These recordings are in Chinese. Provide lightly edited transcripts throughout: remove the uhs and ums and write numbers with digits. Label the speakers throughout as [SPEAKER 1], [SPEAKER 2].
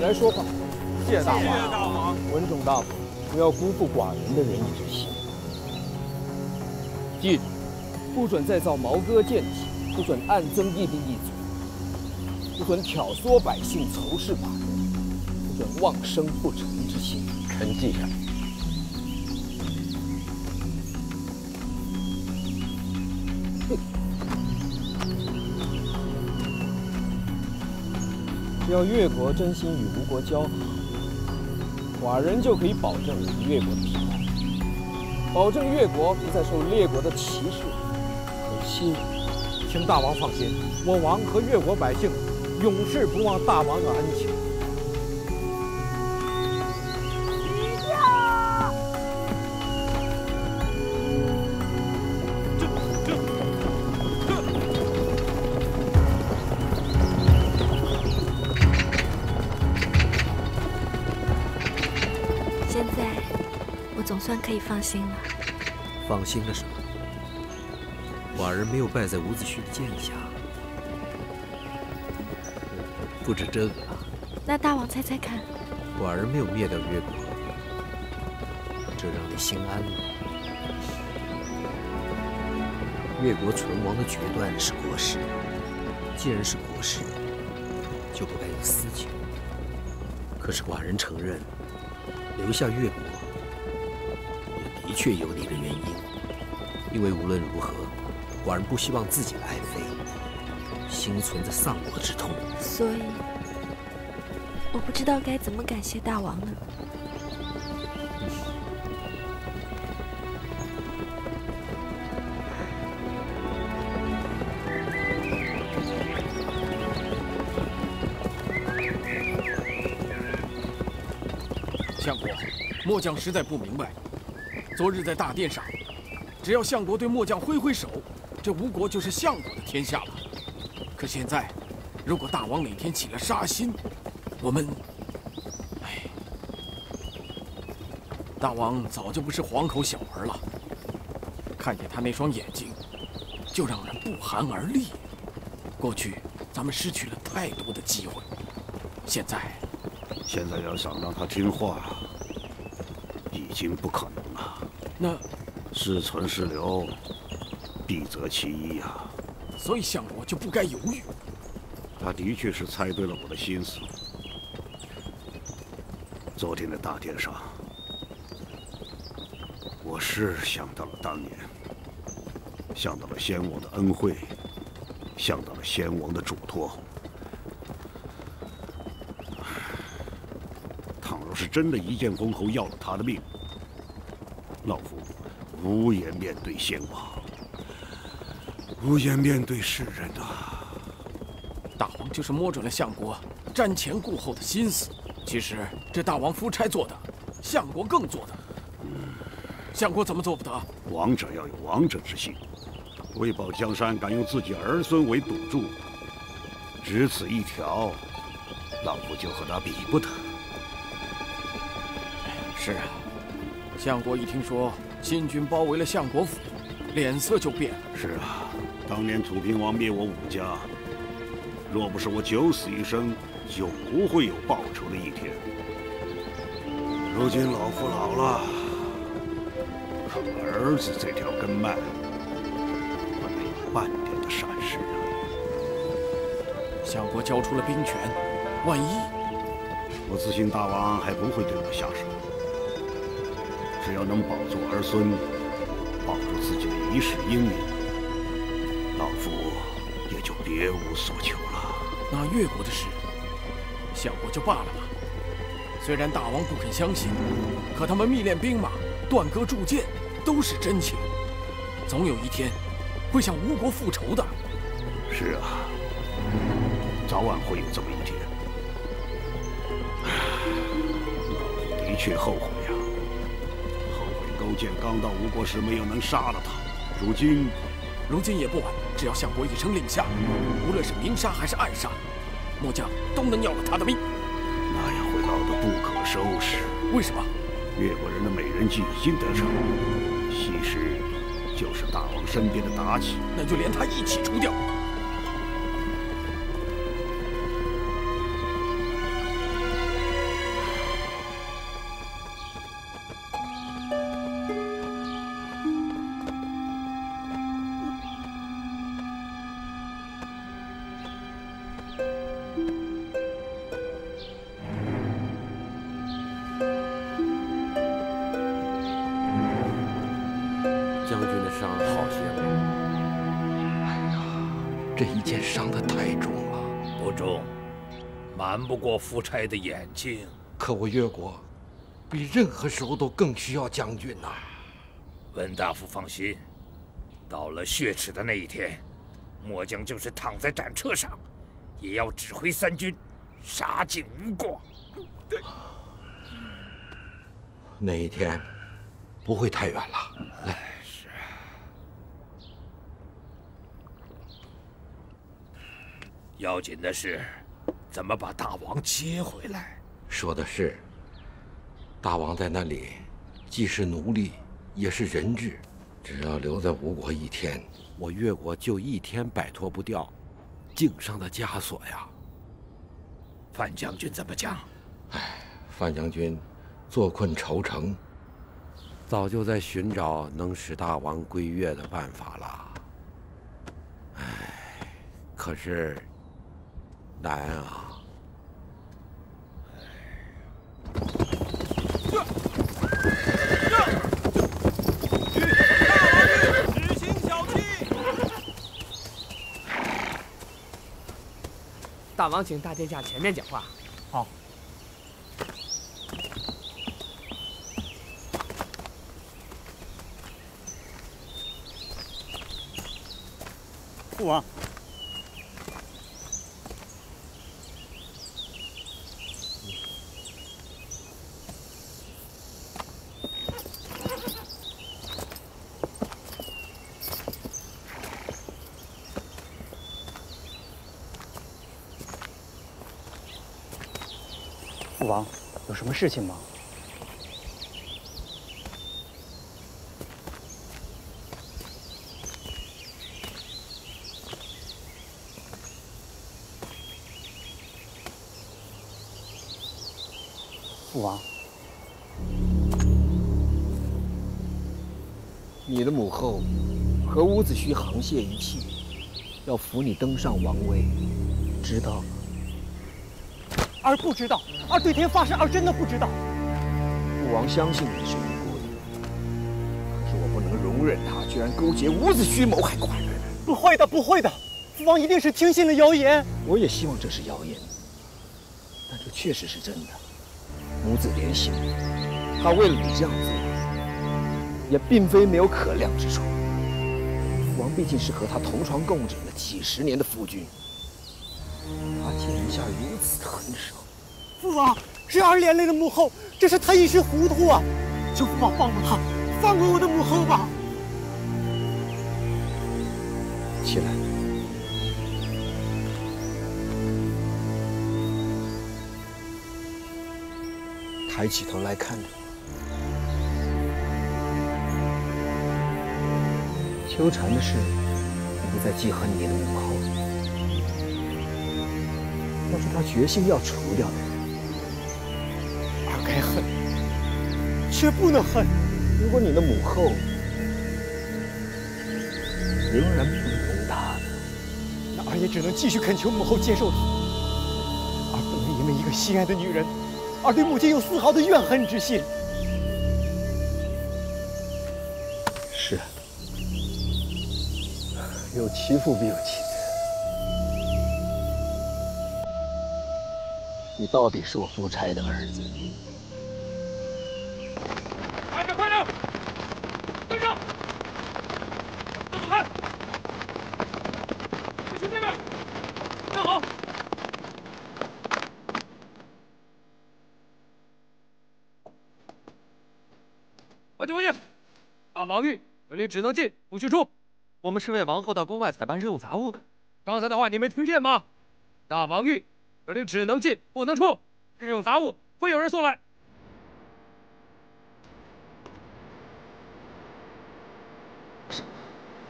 [SPEAKER 1] 来说话。
[SPEAKER 2] 谢大王。
[SPEAKER 3] 谢大王。
[SPEAKER 1] 文种大夫，不要辜负寡人的仁义之心。记住，不准再造毛戈践体，不准暗增一兵一卒，不准挑唆百姓仇视寡人，不准妄生不臣之心。
[SPEAKER 2] 臣记下。
[SPEAKER 1] 只要越国真心与吴国交好，寡人就可以保证我们越国的平安，保证越国不再受列国的歧视和欺辱。
[SPEAKER 2] 请大王放心，我王和越国百姓永世不忘大王的恩情。
[SPEAKER 4] 总算可以放心了。
[SPEAKER 5] 放心了什么？寡人没有败在伍子胥的剑下。不止这个。
[SPEAKER 4] 那大王猜猜看。
[SPEAKER 5] 寡人没有灭掉越国，这让你心安了。越国存亡的决断是国事，既然是国事，就不该有私情。可是寡人承认，留下越国。 的确有你的原因，因为无论如何，寡人不希望自己的爱妃心存着丧国之痛。
[SPEAKER 4] 所以，我不知道该怎么感谢大王了。
[SPEAKER 3] 相国，末将实在不明白。 昨日在大殿上，只要相国对末将挥挥手，这吴国就是相国的天下了。可现在，如果大王哪天起了杀心，我们……哎，大王早就不是黄口小儿了。看见他那双眼睛，就让人不寒而栗。过去咱们失去了太多的机会，现在
[SPEAKER 6] 要想让他听话，已经不可能了。
[SPEAKER 3] 那
[SPEAKER 6] 是存是留，必择其一呀。
[SPEAKER 3] 所以相国就不该犹豫。
[SPEAKER 6] 他的确是猜对了我的心思。昨天的大殿上，我是想到了当年，想到了先王的恩惠，想到了先王的嘱托。倘若是真的一剑封侯要了他的命， 老夫无颜面对先王，无颜面对世人啊！
[SPEAKER 3] 大王就是摸准了相国瞻前顾后的心思。其实这大王夫差做的，相国更做的。相国怎么做不得？
[SPEAKER 6] 王者要有王者之心，为保江山，敢用自己儿孙为赌注，只此一条，老夫就和他比不得。
[SPEAKER 3] 是啊。 相国一听说新军包围了相国府，脸色就变了。
[SPEAKER 6] 是啊，当年楚平王灭我武家，若不是我九死一生，就不会有报仇的一天。如今老夫老了，靠儿子这条根脉，不能有半点的闪失啊！
[SPEAKER 3] 相国交出了兵权，万一……
[SPEAKER 6] 我自信大王还不会对我下手。 只要能保住儿孙，保住自己的一世英名，老夫也就别无所求了。
[SPEAKER 3] 那越国的事，相国就罢了吧。虽然大王不肯相信，可他们密练兵马、断戈铸剑，都是真情。总有一天，会向吴国复仇的。
[SPEAKER 6] 是啊，早晚会有这么一天。老夫的确后悔。 勾践刚到吴国时没有能杀了他，如今
[SPEAKER 3] 也不晚。只要相国一声令下，无论是明杀还是暗杀，末将都能要了他的命。
[SPEAKER 6] 那样会闹得不可收拾。
[SPEAKER 3] 为什么？
[SPEAKER 6] 越国人的美人计已经得逞，西施就是大王身边的妲己，
[SPEAKER 3] 那就连他一起除掉。
[SPEAKER 7] 这一箭伤得太重了。
[SPEAKER 8] 不重，瞒不过夫差的眼睛。
[SPEAKER 7] 可我越国比任何时候都更需要将军呐。
[SPEAKER 8] 温大夫放心，到了血耻的那一天，末将就是躺在战车上，也要指挥三军杀尽吴国。
[SPEAKER 7] 那一天不会太远了。来，
[SPEAKER 8] 是啊。要紧的是，怎么把大王接回来？
[SPEAKER 7] 说的是，大王在那里既是奴隶，也是人质。只要留在吴国一天，我越国就一天摆脱不掉颈上的枷锁呀。
[SPEAKER 8] 范将军怎么讲？
[SPEAKER 7] 范将军坐困愁城，早就在寻找能使大王归越的办法了。可是难啊！
[SPEAKER 3] 执行小计。
[SPEAKER 1] 大王，请大殿下前面讲话。
[SPEAKER 2] 好。
[SPEAKER 9] 父王，父王，有什么事情吗？父王，
[SPEAKER 1] 你的母后和伍子胥沆瀣一气，要扶你登上王位，知道吗？
[SPEAKER 9] 儿不知道，儿对天发誓，儿真的不知道。
[SPEAKER 1] 父王相信你是无辜的，可是我不能容忍他居然勾结伍子胥谋害寡人。
[SPEAKER 9] 不会的，不会的，父王一定是听信了谣言。
[SPEAKER 1] 我也希望这是谣言，但这确实是真的。母子连心，他为了你这样做，也并非没有可谅之处。父王毕竟是和他同床共枕了几十年的夫君，他竟然下如此的狠手。
[SPEAKER 9] 父王，是儿连累了母后，这是他一时糊涂啊！求父王放过他，放过我的母后吧。
[SPEAKER 1] 起来。抬起头来看着我。秋蝉的事，你不再记恨你的母后，那是他决心要除掉的人。
[SPEAKER 9] 儿该恨，却不能恨。
[SPEAKER 1] 如果你的母后仍然不容他，
[SPEAKER 9] 那儿也只能继续恳求母后接受他。儿不能因为一个心爱的女人，而对母亲有丝毫的怨恨之心。
[SPEAKER 1] 是，有其父必有其子。你到底是我夫差的儿子。
[SPEAKER 3] 快点，快点！跟上！向左看！去那边！站好！快去，快去！大王玉，这里只能进不许出。
[SPEAKER 10] 我们是为王后到宫外采办任务杂物的。
[SPEAKER 3] 刚才的话你没听见吗？大王玉，这里只能进不能出。任务杂物会有人送来。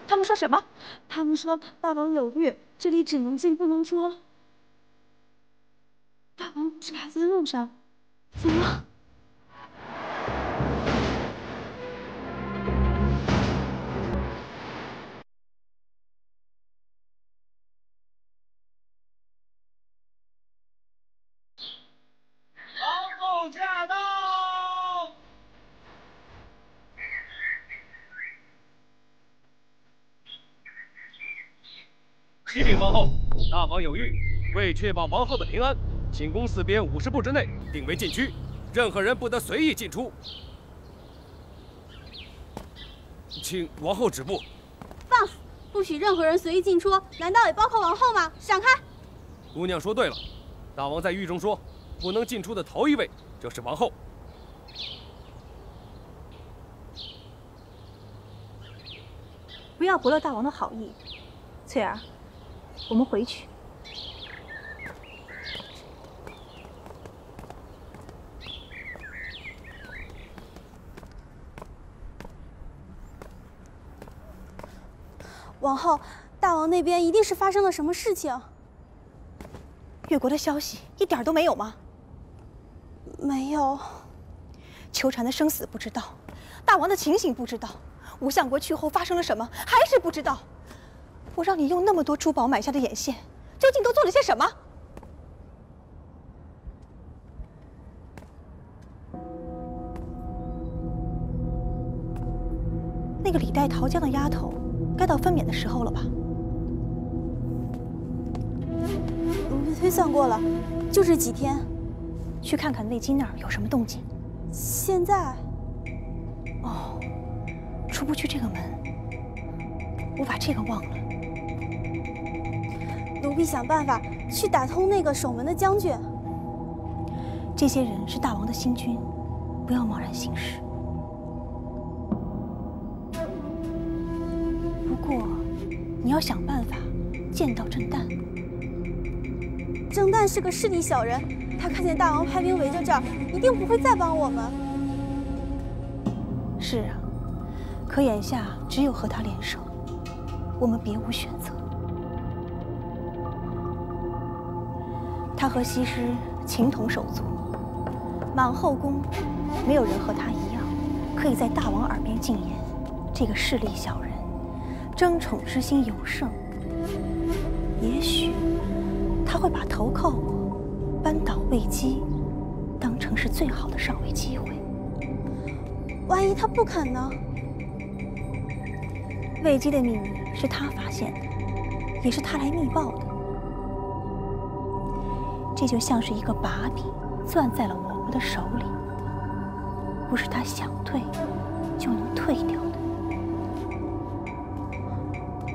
[SPEAKER 4] 他们说什么？他们说大王有孕，这里只能进不能出。大王这孩子的路上，怎么了？
[SPEAKER 3] 王后驾到！
[SPEAKER 11] 启禀王后，大王有谕，为确保王后的平安，寝宫四边50步之内定为禁区，任何人不得随意进出。请王后止步。
[SPEAKER 12] 放肆！不许任何人随意进出，难道也包括王后吗？闪开！
[SPEAKER 11] 姑娘说对了，大王在谕中说，不能进出的头一位就是王后。
[SPEAKER 13] 不要驳了大王的好意，翠儿，我们回去。
[SPEAKER 12] 王后，大王那边一定是发生了什么事情。
[SPEAKER 13] 越国的消息一点都没有吗？
[SPEAKER 12] 没有。
[SPEAKER 13] 秋蝉的生死不知道，大王的情形不知道，吴相国去后发生了什么还是不知道。我让你用那么多珠宝买下的眼线，究竟都做了些什么？那个李代桃江的丫头，该到分娩的时候了吧？
[SPEAKER 12] 奴婢推算过了，就这几天。
[SPEAKER 13] 去看看魏姬那儿有什么动静。
[SPEAKER 12] 现在？
[SPEAKER 13] 哦，出不去这个门，我把这个忘了。
[SPEAKER 12] 奴婢想办法去打通那个守门的将军。
[SPEAKER 13] 这些人是大王的新军，不要贸然行事。不过，你要想办法见到郑旦。
[SPEAKER 12] 郑旦是个势利小人，他看见大王派兵围着这儿，一定不会再帮我们。
[SPEAKER 13] 是啊，可眼下只有和他联手，我们别无选择。他和西施情同手足，满后宫没有人和他一样，可以在大王耳边进言，这个势利小人争宠之心尤盛。也许他会把头靠我，扳倒魏姬，当成是最好的上位机会。
[SPEAKER 12] 万一他不肯呢？
[SPEAKER 13] 魏姬的秘密是他发现的，也是他来密报的。这就像是一个把柄攥在了我们的手里，不是他想退就能退掉的。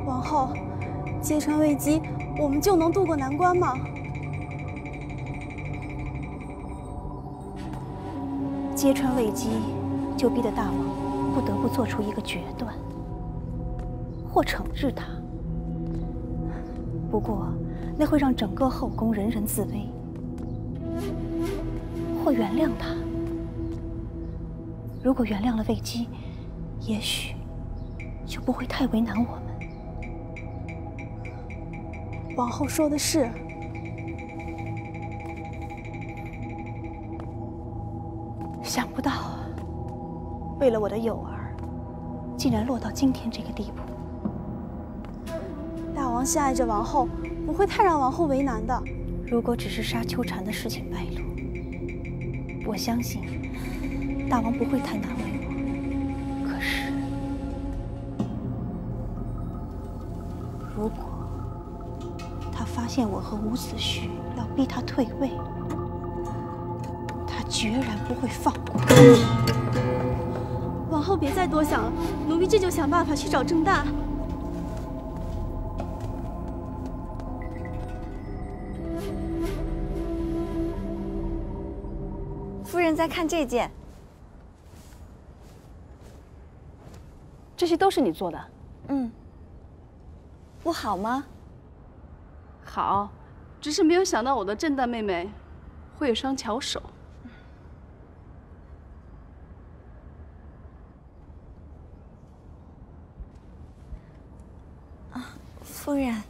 [SPEAKER 12] 王后，揭穿魏姬，我们就能渡过难关吗？
[SPEAKER 13] 揭穿魏姬，就逼得大王不得不做出一个决断，或惩治他。不过，那会让整个后宫人人自危；或原谅他。如果原谅了魏姬，也许就不会太为难我们。
[SPEAKER 12] 王后说的是。
[SPEAKER 13] 想不到，为了我的友儿，竟然落到今天这个地步。
[SPEAKER 12] 大王深爱着王后，不会太让王后为难的。
[SPEAKER 13] 如果只是杀秋蝉的事情败露，我相信大王不会太难为我。可是，如果他发现我和伍子胥要逼他退位，他决然不会放过。
[SPEAKER 12] 王后别再多想了，奴婢这就想办法去找郑旦。
[SPEAKER 14] 夫人在看这件，
[SPEAKER 15] 这些都是你做的？
[SPEAKER 14] 嗯。不好吗？
[SPEAKER 15] 好，只是没有想到我的郑旦妹妹会有双巧手。
[SPEAKER 14] 夫人。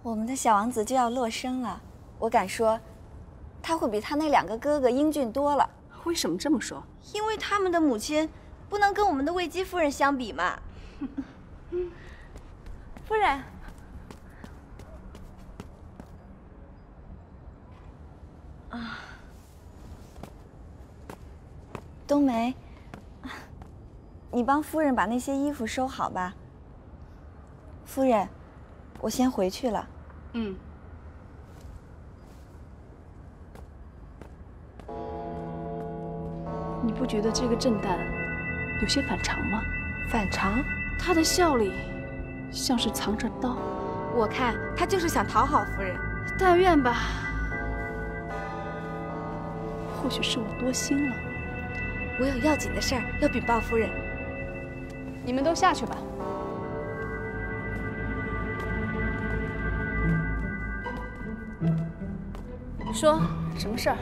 [SPEAKER 14] 我们的小王子就要落生了，我敢说，他会比他那2个哥哥英俊多了。
[SPEAKER 15] 为什么这么说？
[SPEAKER 14] 因为他们的母亲不能跟我们的魏姬夫人相比嘛。夫人，冬梅，你帮夫人把那些衣服收好吧。夫人，我先回去了。
[SPEAKER 15] 嗯。你不觉得这个郑旦有些反常吗？
[SPEAKER 4] 反常？
[SPEAKER 15] 他的笑里像是藏着刀。
[SPEAKER 4] 我看他就是想讨好夫人。
[SPEAKER 15] 但愿吧。或许是我多心了。
[SPEAKER 4] 我有要紧的事儿要禀报夫人。
[SPEAKER 15] 你们都下去吧。说什么事儿？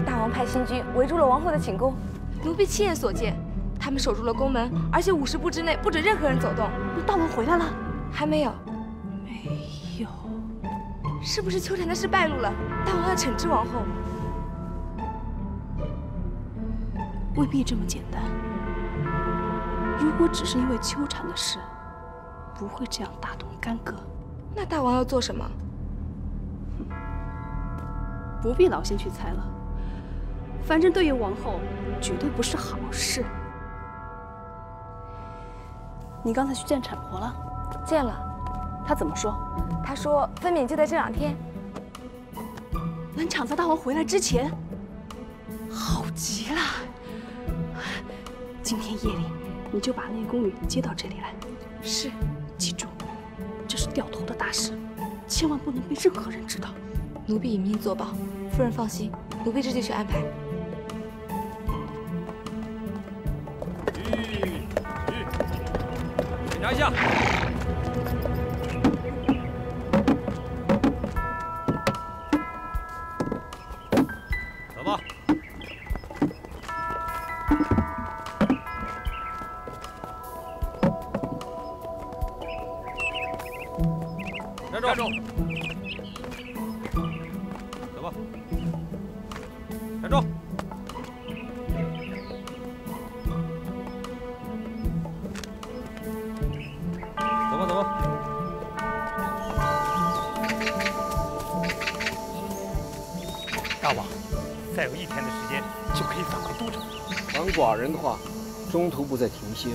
[SPEAKER 4] 大王派新军围住了王后的寝宫，奴婢亲眼所见，他们守住了宫门，而且50步之内不准任何人走动。
[SPEAKER 15] 那大王回来了？
[SPEAKER 4] 还没有。
[SPEAKER 15] 没有。
[SPEAKER 4] 是不是秋蝉的事败露了？大王要惩治王后？
[SPEAKER 15] 未必这么简单。如果只是因为秋蝉的事，不会这样大动干戈。
[SPEAKER 4] 那大王要做什么？
[SPEAKER 15] 不必劳心去猜了。反正对于王后，绝对不是好事。你刚才去见产婆了？
[SPEAKER 4] 见了。
[SPEAKER 15] 她怎么说？
[SPEAKER 4] 她说分娩就在这2天。
[SPEAKER 15] 能抢在大王回来之前？好极了！今天夜里你就把那个宫女接到这里来。
[SPEAKER 4] 是。
[SPEAKER 15] 记住，这是掉头的大事，千万不能被任何人知道。
[SPEAKER 4] 奴婢隐秘作保，夫人放心，奴婢这就去安排。
[SPEAKER 11] 检查一下。走吧。站住！走吧。站住！走吧，走吧。
[SPEAKER 9] 大王，再有1天的时间就可以返回都城。
[SPEAKER 1] 传寡人的话，中途不再停歇，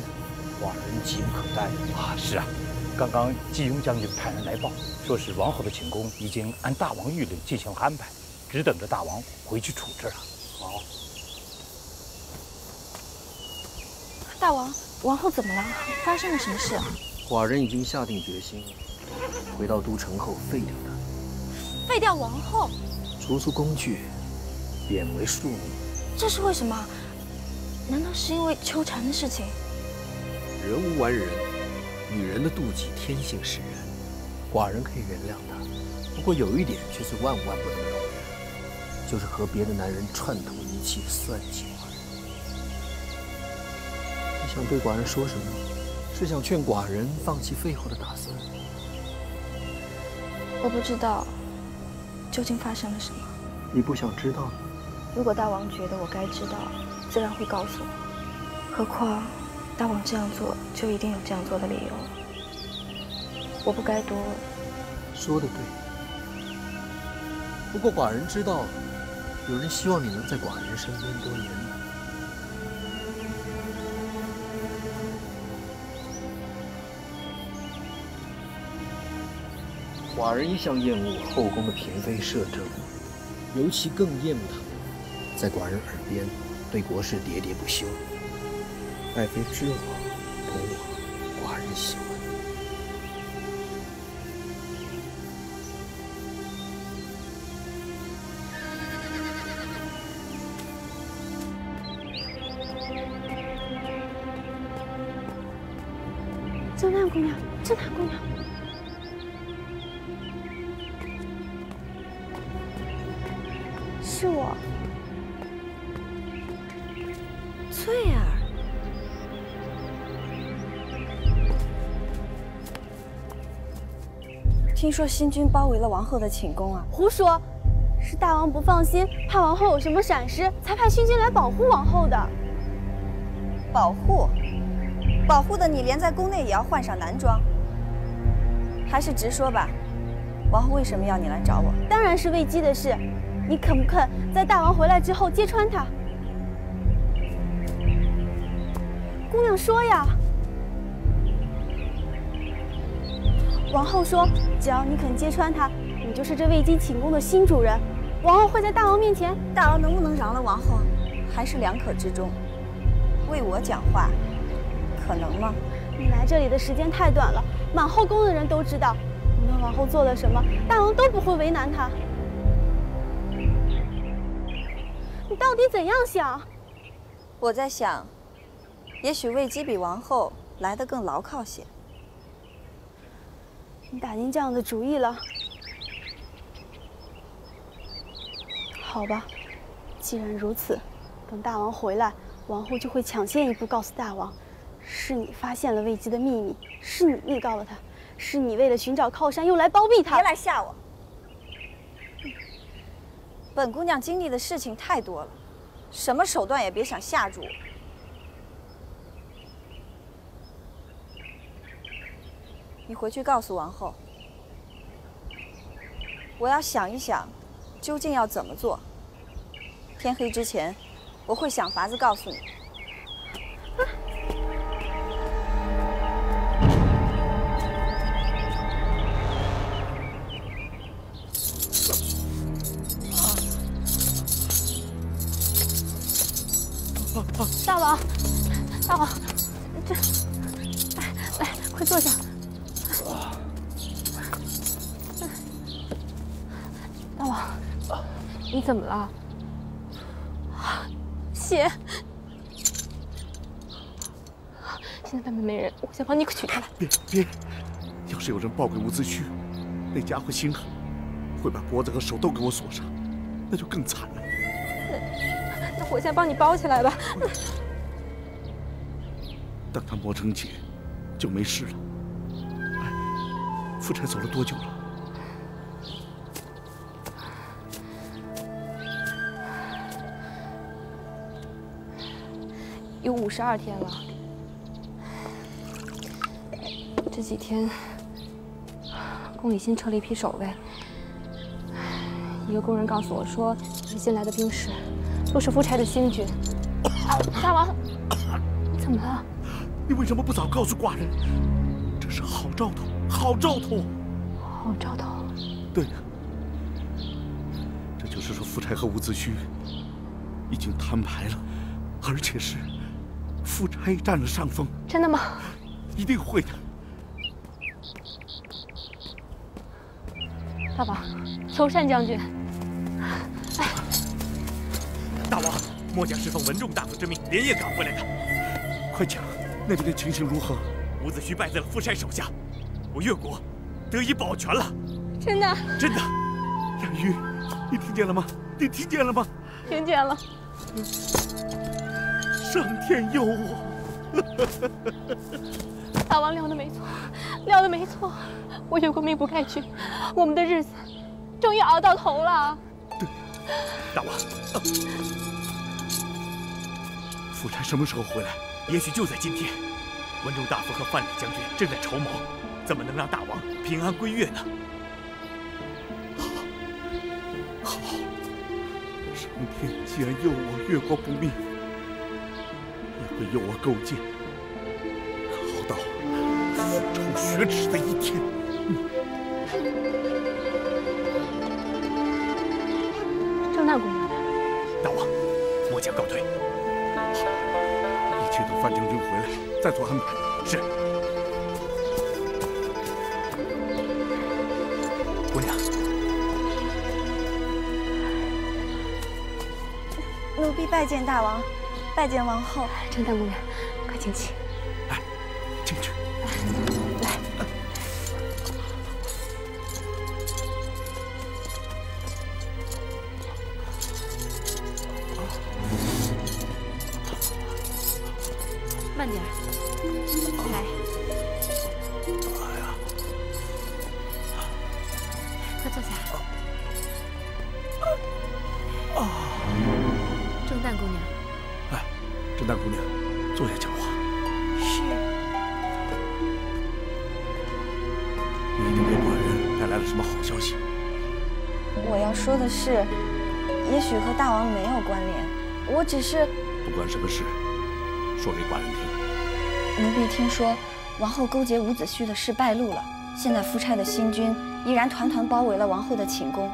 [SPEAKER 1] 寡人急不可待
[SPEAKER 9] 啊！是啊，刚刚季雍将军派人来报，说是王后的寝宫已经按大王谕令进行了安排，只等着大王回去处置了。
[SPEAKER 1] 好。
[SPEAKER 13] 大王，王后怎么了？发生了什么事啊？
[SPEAKER 5] 寡人已经下定决心，回到都城后废掉她。
[SPEAKER 13] 废掉王后？
[SPEAKER 5] 逐出宫去，贬为庶女。
[SPEAKER 13] 这是为什么？难道是因为秋蝉的事情？
[SPEAKER 5] 人无完人，女人的妒忌天性使然，寡人可以原谅她。不过有一点却是万万不能容忍，就是和别的男人串通一气，算计寡人。你想对寡人说什么？是想劝寡人放弃废后的打算？
[SPEAKER 13] 我不知道究竟发生了什么。
[SPEAKER 5] 你不想知道？
[SPEAKER 13] 如果大王觉得我该知道，自然会告诉我。何况大王这样做，就一定有这样做的理由。我不该多。
[SPEAKER 5] 说得对。不过寡人知道，有人希望你能在寡人身边多年。寡人一向厌恶后宫的嫔妃摄政，尤其更厌恶他们在寡人耳边对国事喋喋不休。爱妃知我懂我，寡人喜欢。
[SPEAKER 12] 正南姑娘，正南姑娘。是我，
[SPEAKER 4] 翠儿。
[SPEAKER 14] 听说新军包围了王后的寝宫啊！
[SPEAKER 12] 胡说，是大王不放心，怕王后有什么闪失，才派新军来保护王后的。
[SPEAKER 14] 保护？保护的你连在宫内也要换上男装。还是直说吧，王后为什么要你来找我？
[SPEAKER 12] 当然是为姬的事。你肯不肯在大王回来之后揭穿他？姑娘说呀。王后说，只要你肯揭穿她，你就是这未经寝宫的新主人。王后会在大王面前。
[SPEAKER 14] 大王能不能饶了王后，还是两可之中。为我讲话，可能吗？
[SPEAKER 12] 你来这里的时间太短了，满后宫的人都知道，无论王后做了什么，大王都不会为难她。你到底怎样想？
[SPEAKER 14] 我在想，也许魏姬比王后来得更牢靠些。
[SPEAKER 12] 你打定这样的主意了？好吧，既然如此，等大王回来，王后就会抢先一步告诉大王，是你发现了魏姬的秘密，是你密告了他，是你为了寻找靠山用来包庇他。
[SPEAKER 14] 别来吓我！本姑娘经历的事情太多了，什么手段也别想吓住我。你回去告诉王后，我要想一想，究竟要怎么做。天黑之前，我会想法子告诉你。
[SPEAKER 12] 大王，大王，这，来，快坐下。大王，
[SPEAKER 4] 你怎么了？
[SPEAKER 12] 血。
[SPEAKER 4] 现在外面没人，我先帮你取出来。
[SPEAKER 6] 别！要是有人报给伍子胥，那家伙心狠，会把脖子和手都给我锁上，那就更惨了。
[SPEAKER 4] 那我先帮你包起来吧。
[SPEAKER 6] 等他磨成茧，就没事了。哎，夫差走了多久了？
[SPEAKER 4] 有52天了。这几天，宫里新撤了一批守卫。一个工人告诉我说，新来的兵士都是夫差的新军。大王，你怎么了？
[SPEAKER 6] 你为什么不早告诉寡人？这是好兆头，好兆头！
[SPEAKER 4] 好兆头。
[SPEAKER 6] 对的，这就是说夫差和伍子胥已经摊牌了，而且是夫差占了上风。
[SPEAKER 4] 真的吗？
[SPEAKER 6] 一定会的。
[SPEAKER 4] 大王，求单将军。哎，
[SPEAKER 11] 大王，末将是奉文仲大夫之命，连夜赶回来的。
[SPEAKER 6] 快讲，那边的情形如何？
[SPEAKER 11] 伍子胥败在了夫差手下，我越国得以保全了。
[SPEAKER 4] 真的？
[SPEAKER 11] 真的。
[SPEAKER 6] 冉玉，你听见了吗？你听见了吗？
[SPEAKER 4] 听见了。
[SPEAKER 6] 上天佑我！
[SPEAKER 4] 大王料的没错，料的没错。我越国命不该绝，我们的日子终于熬到头了。
[SPEAKER 6] 对，大王，夫差什么时候回来？
[SPEAKER 11] 也许就在今天。文仲大夫和范蠡将军正在筹谋，怎么能让大王平安归越呢？
[SPEAKER 6] 好，上天既然佑我越国不灭，也会佑我勾践，好到复仇雪耻的一天。
[SPEAKER 4] 郑大姑娘呢？
[SPEAKER 11] 大王，末将告退。
[SPEAKER 6] 好，一切等范将军回来再做安排。
[SPEAKER 11] 是。姑娘，
[SPEAKER 14] 奴婢拜见大王，拜见王后。
[SPEAKER 4] 郑大姑娘，快请起。
[SPEAKER 6] 来，进去。
[SPEAKER 4] 来。慢点，来。
[SPEAKER 6] 哎呀，
[SPEAKER 4] 快坐下。郑旦姑娘。
[SPEAKER 6] 哎，郑旦姑娘，坐下讲话。
[SPEAKER 4] 是。
[SPEAKER 6] 你一定给寡人带来了什么好消息？
[SPEAKER 14] 我要说的是，也许和大王没有关联，我只是……
[SPEAKER 6] 不管什么事，说给寡人听。
[SPEAKER 14] 奴婢听说王后勾结伍子胥的事败露了，现在夫差的新军依然团团包围了王后的寝宫。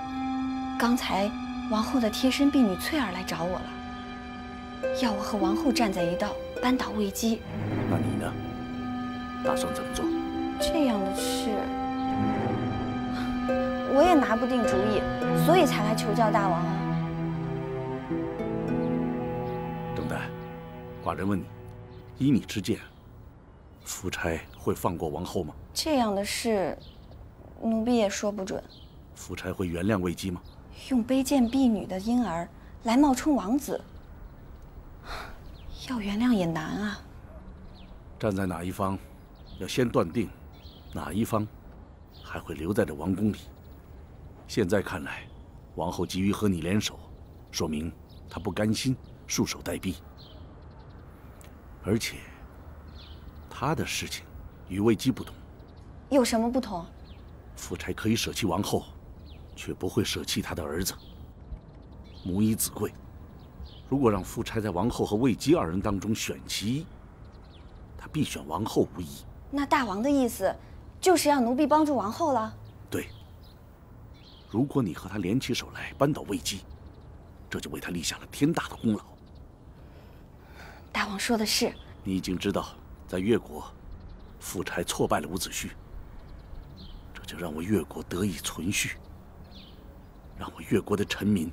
[SPEAKER 14] 刚才王后的贴身婢女翠儿来找我了，要我和王后站在一道，扳倒魏姬。
[SPEAKER 16] 那你呢？打算怎么做？
[SPEAKER 14] 这样的事，我也拿不定主意，所以才来求教大王啊。
[SPEAKER 16] 郑旦，寡人问你，依你之见，夫差会放过王后吗？
[SPEAKER 14] 这样的事，奴婢也说不准。
[SPEAKER 16] 夫差会原谅魏姬吗？
[SPEAKER 14] 用卑贱婢女的婴儿来冒充王子，要原谅也难啊。
[SPEAKER 16] 站在哪一方，要先断定哪一方还会留在这王宫里。现在看来，王后急于和你联手，说明她不甘心束手待毙。而且，她的事情与魏姬不同。
[SPEAKER 14] 有什么不同？
[SPEAKER 16] 夫差可以舍弃王后，却不会舍弃他的儿子。母以子贵，如果让夫差在王后和魏姬二人当中选其一，他必选王后无疑。
[SPEAKER 14] 那大王的意思，就是要奴婢帮助王后了？
[SPEAKER 16] 对。如果你和他联起手来扳倒魏姬，这就为他立下了天大的功劳。
[SPEAKER 14] 大王说的是。
[SPEAKER 16] 你已经知道，在越国，夫差挫败了伍子胥，这就让我越国得以存续，让我越国的臣民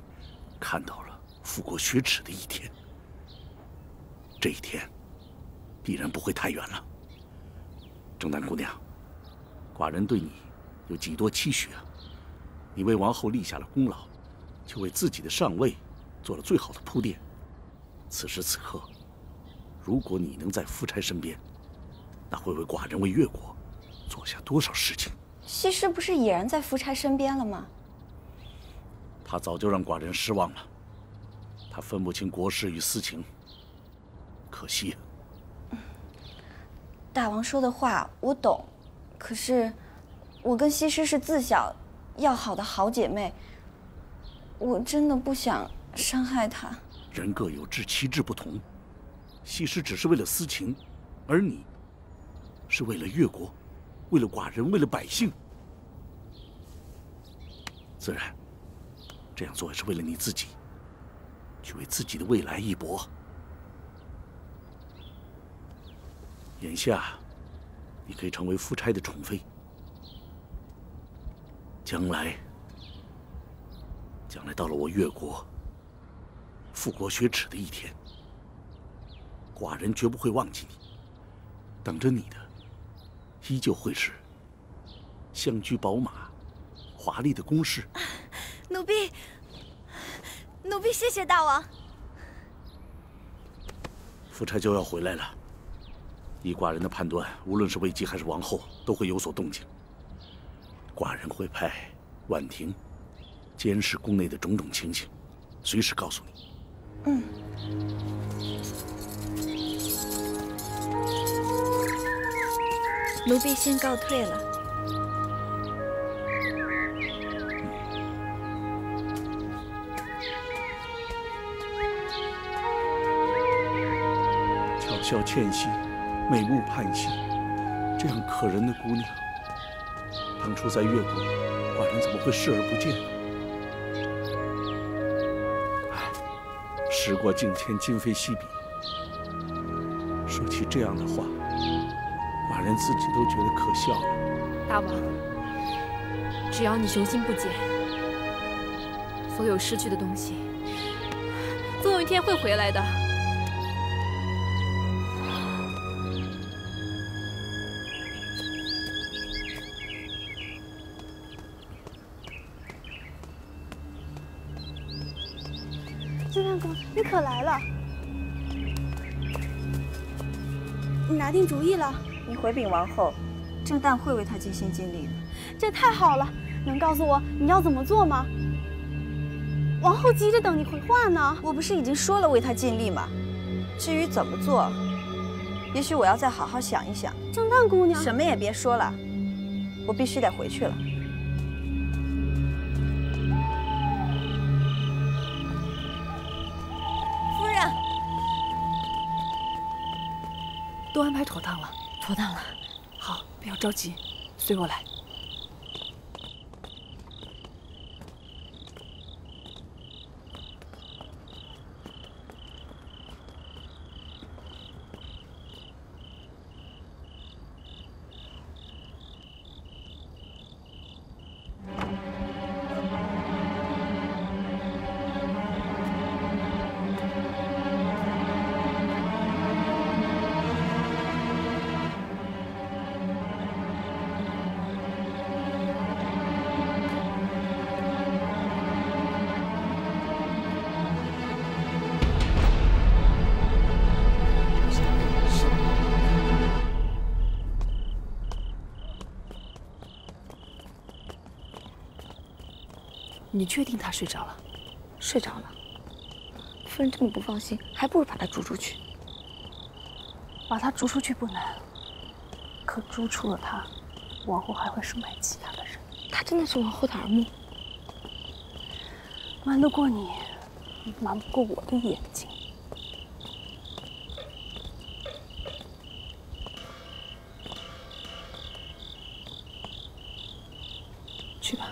[SPEAKER 16] 看到了复国雪耻的一天。这一天必然不会太远了。郑丹姑娘，寡人对你有几多期许啊？你为王后立下了功劳，却为自己的上位做了最好的铺垫。此时此刻，如果你能在夫差身边，那会为寡人为越国做下多少事情？
[SPEAKER 14] 西施不是已然在夫差身边了吗？
[SPEAKER 16] 他早就让寡人失望了。他分不清国事与私情，可惜。
[SPEAKER 14] 大王说的话我懂，可是我跟西施是自小要好的好姐妹，我真的不想伤害她。
[SPEAKER 16] 人各有志，其志不同。西施只是为了私情，而你是为了越国，为了寡人，为了百姓。自然，这样做也是为了你自己，去为自己的未来一搏。眼下，你可以成为夫差的宠妃。将来到了我越国复国雪耻的一天，寡人绝不会忘记你。等着你的，依旧会是香驹宝马、华丽的宫室。
[SPEAKER 14] 奴婢谢谢大王。
[SPEAKER 16] 夫差就要回来了，依寡人的判断，无论是魏姬还是王后，都会有所动静。寡人会派婉婷监视宫内的种种情形，随时告诉你。
[SPEAKER 14] 奴婢先告退了。
[SPEAKER 16] 巧笑倩兮，美目盼兮，这样可人的姑娘，当初在越国，寡人怎么会视而不见呢？时过境迁，今非昔比。说起这样的话，寡人自己都觉得可笑了。
[SPEAKER 4] 大王，只要你雄心不减，所有失去的东西，总有一天会回来的。
[SPEAKER 12] 郑旦公，你可来了！你拿定主意了？
[SPEAKER 14] 你回禀王后，郑旦会为她尽心尽力的。
[SPEAKER 12] 这太好了！能告诉我你要怎么做吗？王后急着等你回话呢。
[SPEAKER 14] 我不是已经说了为她尽力吗？至于怎么做，也许我要再好好想一想。
[SPEAKER 12] 郑旦姑娘，
[SPEAKER 14] 什么也别说了，我必须得回去了。
[SPEAKER 15] 都安排妥当了。
[SPEAKER 14] 妥当了。
[SPEAKER 15] 好，不要着急，随我来。你确定他睡着了？
[SPEAKER 14] 睡着了。夫人这么不放心，还不如把他逐出去。
[SPEAKER 15] 把他逐出去不难，可逐出了他，王后还会收买其他的人。
[SPEAKER 14] 他真的是王后的耳目，
[SPEAKER 15] 瞒得过你，瞒不过我的眼睛。去吧。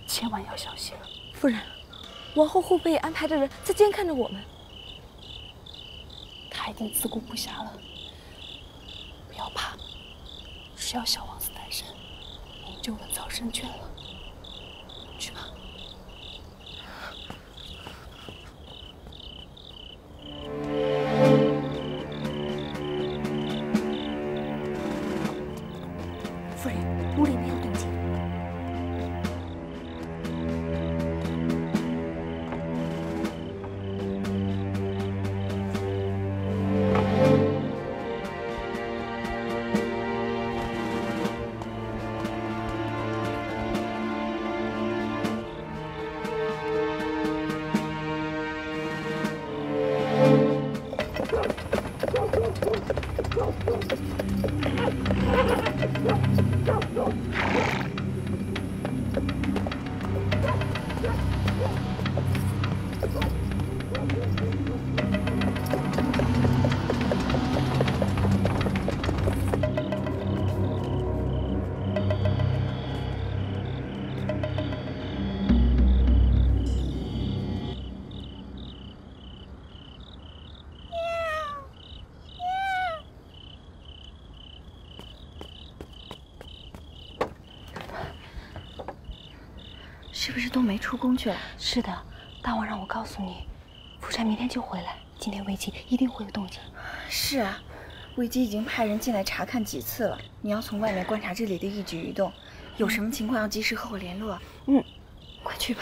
[SPEAKER 15] 千万要小心啊！
[SPEAKER 14] 夫人，王后会不会也安排着人在监看着我们？
[SPEAKER 15] 她已经自顾不暇了。不要怕，只要小王子诞生，您就稳操胜券了。去吧。
[SPEAKER 14] 夫人，屋里没有动静。是不是都没出宫去了？
[SPEAKER 15] 是的，大王让我告诉你，夫差明天就回来，今天魏姬一定会有动静。
[SPEAKER 14] 是啊，魏姬已经派人进来查看几次了，你要从外面观察这里的一举一动，有什么情况要及时和我联络。嗯，快去吧。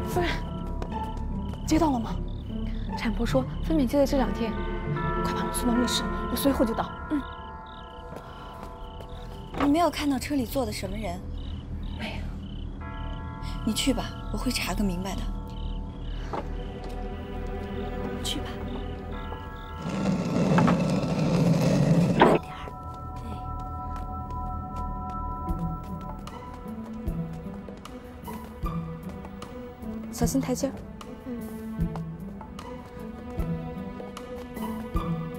[SPEAKER 15] 夫人，接到了吗？
[SPEAKER 14] 产婆说分娩就在这2天，
[SPEAKER 15] 快把我送到密室，我随后就到。
[SPEAKER 14] 嗯。你没有看到车里坐的什么人？
[SPEAKER 15] 没有。
[SPEAKER 14] 你去吧，我会查个明白的。去吧。慢点儿。对。小心台阶儿。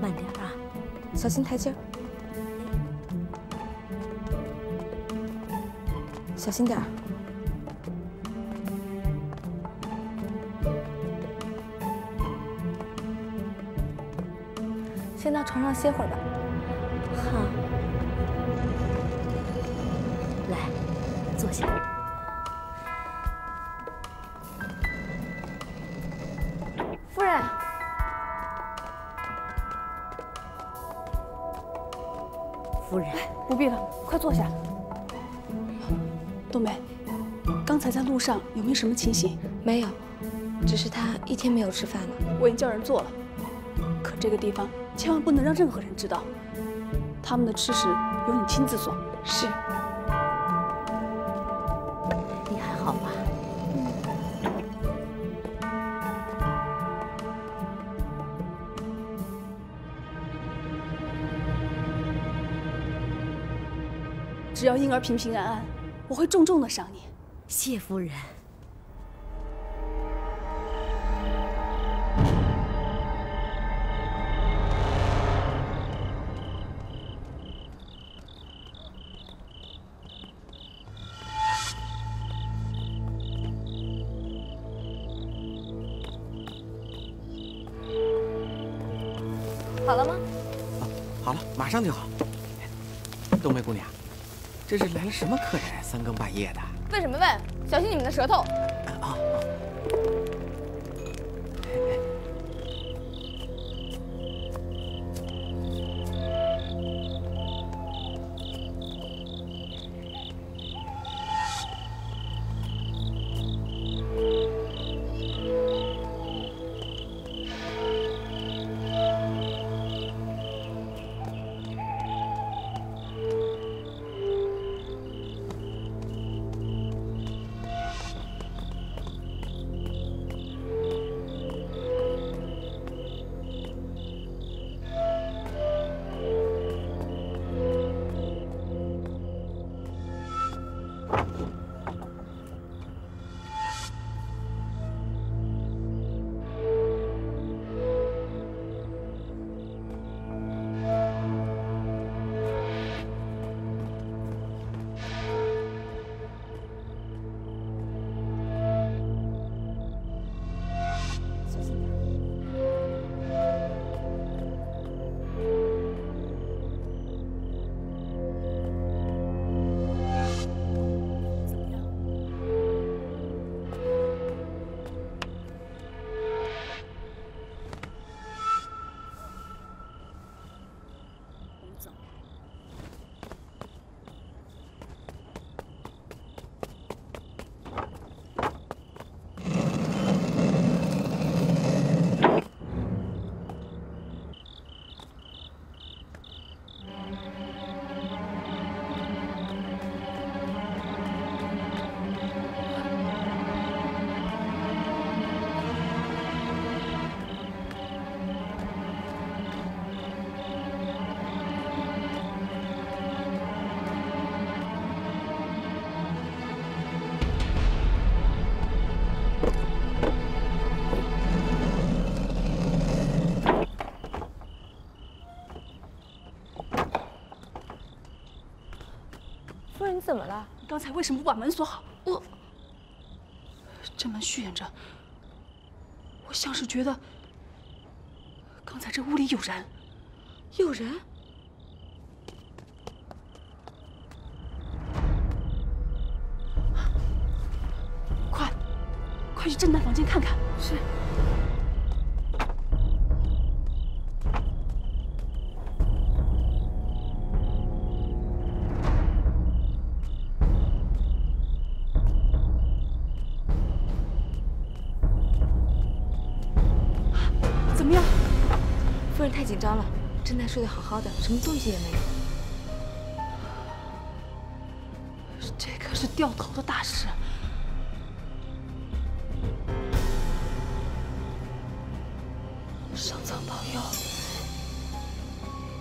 [SPEAKER 14] 慢点啊，小心台阶儿。小心点儿。先到床上歇会儿吧。好。来，坐下。夫人。
[SPEAKER 15] 夫人。
[SPEAKER 12] 不必了，快坐下。冬梅，刚才在路上有没有什么情形？
[SPEAKER 15] 没有，只是他一天没有吃饭了。
[SPEAKER 12] 我已经叫人做了，可这个地方千万不能让任何人知道。他们的吃食由你亲自送。
[SPEAKER 15] 是。你还好吧？
[SPEAKER 12] 只要婴儿平平安安，我会重重的赏你。
[SPEAKER 15] 谢夫人。
[SPEAKER 4] 好了吗？
[SPEAKER 3] 好了，马上就好。冬梅姑娘，这是来了什么客人？三更半夜的。
[SPEAKER 4] 问什么问？小心你们的舌头！
[SPEAKER 3] 啊！
[SPEAKER 4] 夫人，你怎么了？
[SPEAKER 12] 你刚才为什么不把门锁好？这门虚掩着，我像是觉得刚才这屋里有人。
[SPEAKER 15] 有人？
[SPEAKER 12] 快去侦探房间看看。
[SPEAKER 15] 是。
[SPEAKER 12] 怎么样？
[SPEAKER 15] 夫人太紧张了，侦探睡得好好的，什么东西也没有。
[SPEAKER 12] 这可是掉头的大事。上苍保佑！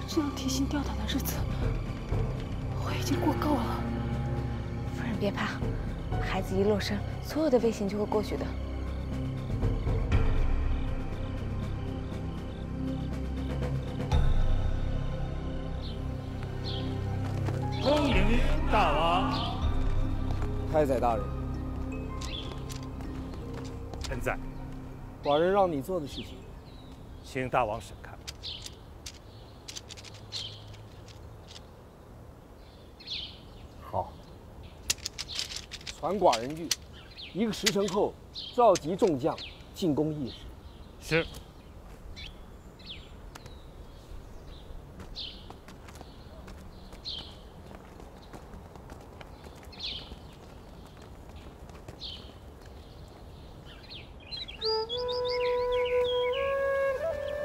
[SPEAKER 12] 这样提心吊胆的日子，我已经过够了。
[SPEAKER 15] 夫人别怕，孩子一落生，所有的危险就会过去的。
[SPEAKER 17] 恭迎大王。
[SPEAKER 1] 太宰大人，
[SPEAKER 17] 臣在。
[SPEAKER 1] 寡人让你做的事情，
[SPEAKER 17] 请大王审看。
[SPEAKER 1] 好，传寡人谕，1个时辰后召集众将进攻驿使。
[SPEAKER 17] 是。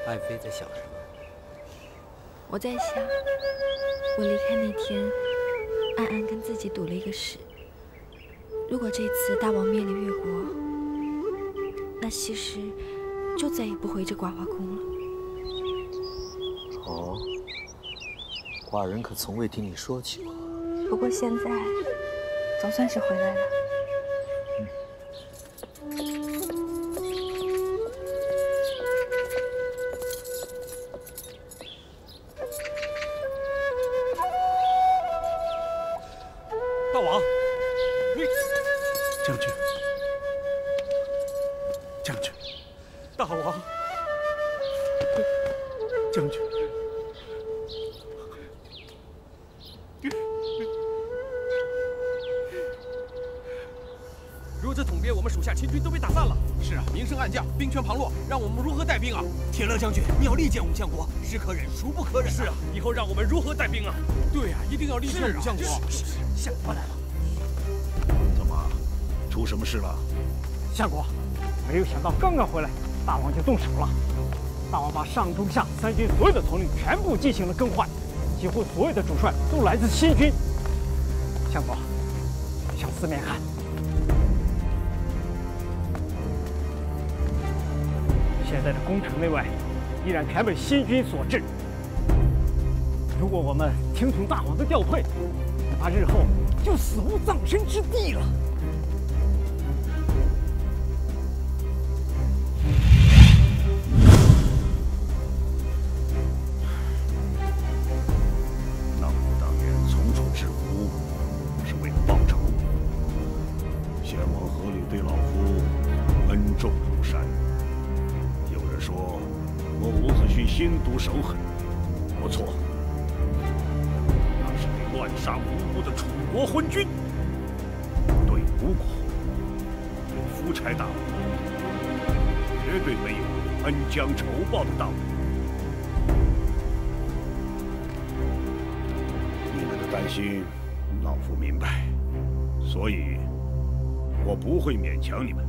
[SPEAKER 5] 爱妃在想什么？
[SPEAKER 4] 我在想，我离开那天，暗暗跟自己赌了一个誓：如果这次大王灭了越国，那西施就再也不回这寡华宫了。
[SPEAKER 5] 哦，寡人可从未听你说起过。
[SPEAKER 13] 不过现在，总算是回来了。
[SPEAKER 2] 大王，
[SPEAKER 16] 将军，将军，
[SPEAKER 2] 大王，
[SPEAKER 16] 将军。
[SPEAKER 11] 若这统边，我们手下秦军都被打散了。
[SPEAKER 3] 是啊，明升暗降，兵权旁落，让我们如何带兵啊？
[SPEAKER 11] 铁勒将军，你要力荐武相国，是可忍孰不可忍。是啊，以后让我们如何带兵啊？
[SPEAKER 3] 对啊，一定要力荐武相国。
[SPEAKER 11] 相国来了。
[SPEAKER 6] 怎么，出什么事了？
[SPEAKER 9] 相国，没有想到刚刚回来，大王就动手了。大王把上中下三军所有的统领全部进行了更换，几乎所有的主帅都来自新军。相国，向四面看。 现在的宫城内外依然全被新军所治。如果我们听从大王的调配，恐怕日后就死无葬身之地了。
[SPEAKER 6] 那我当年从处至吴，是为了报仇。先王阖闾对老夫恩重如山。 说，我伍子胥心毒手狠，不错，那是为乱杀无辜的楚国昏君。对吴国，对夫差大王，绝对没有恩将仇报的道理。你们的担心，老夫明白，所以，我不会勉强你们。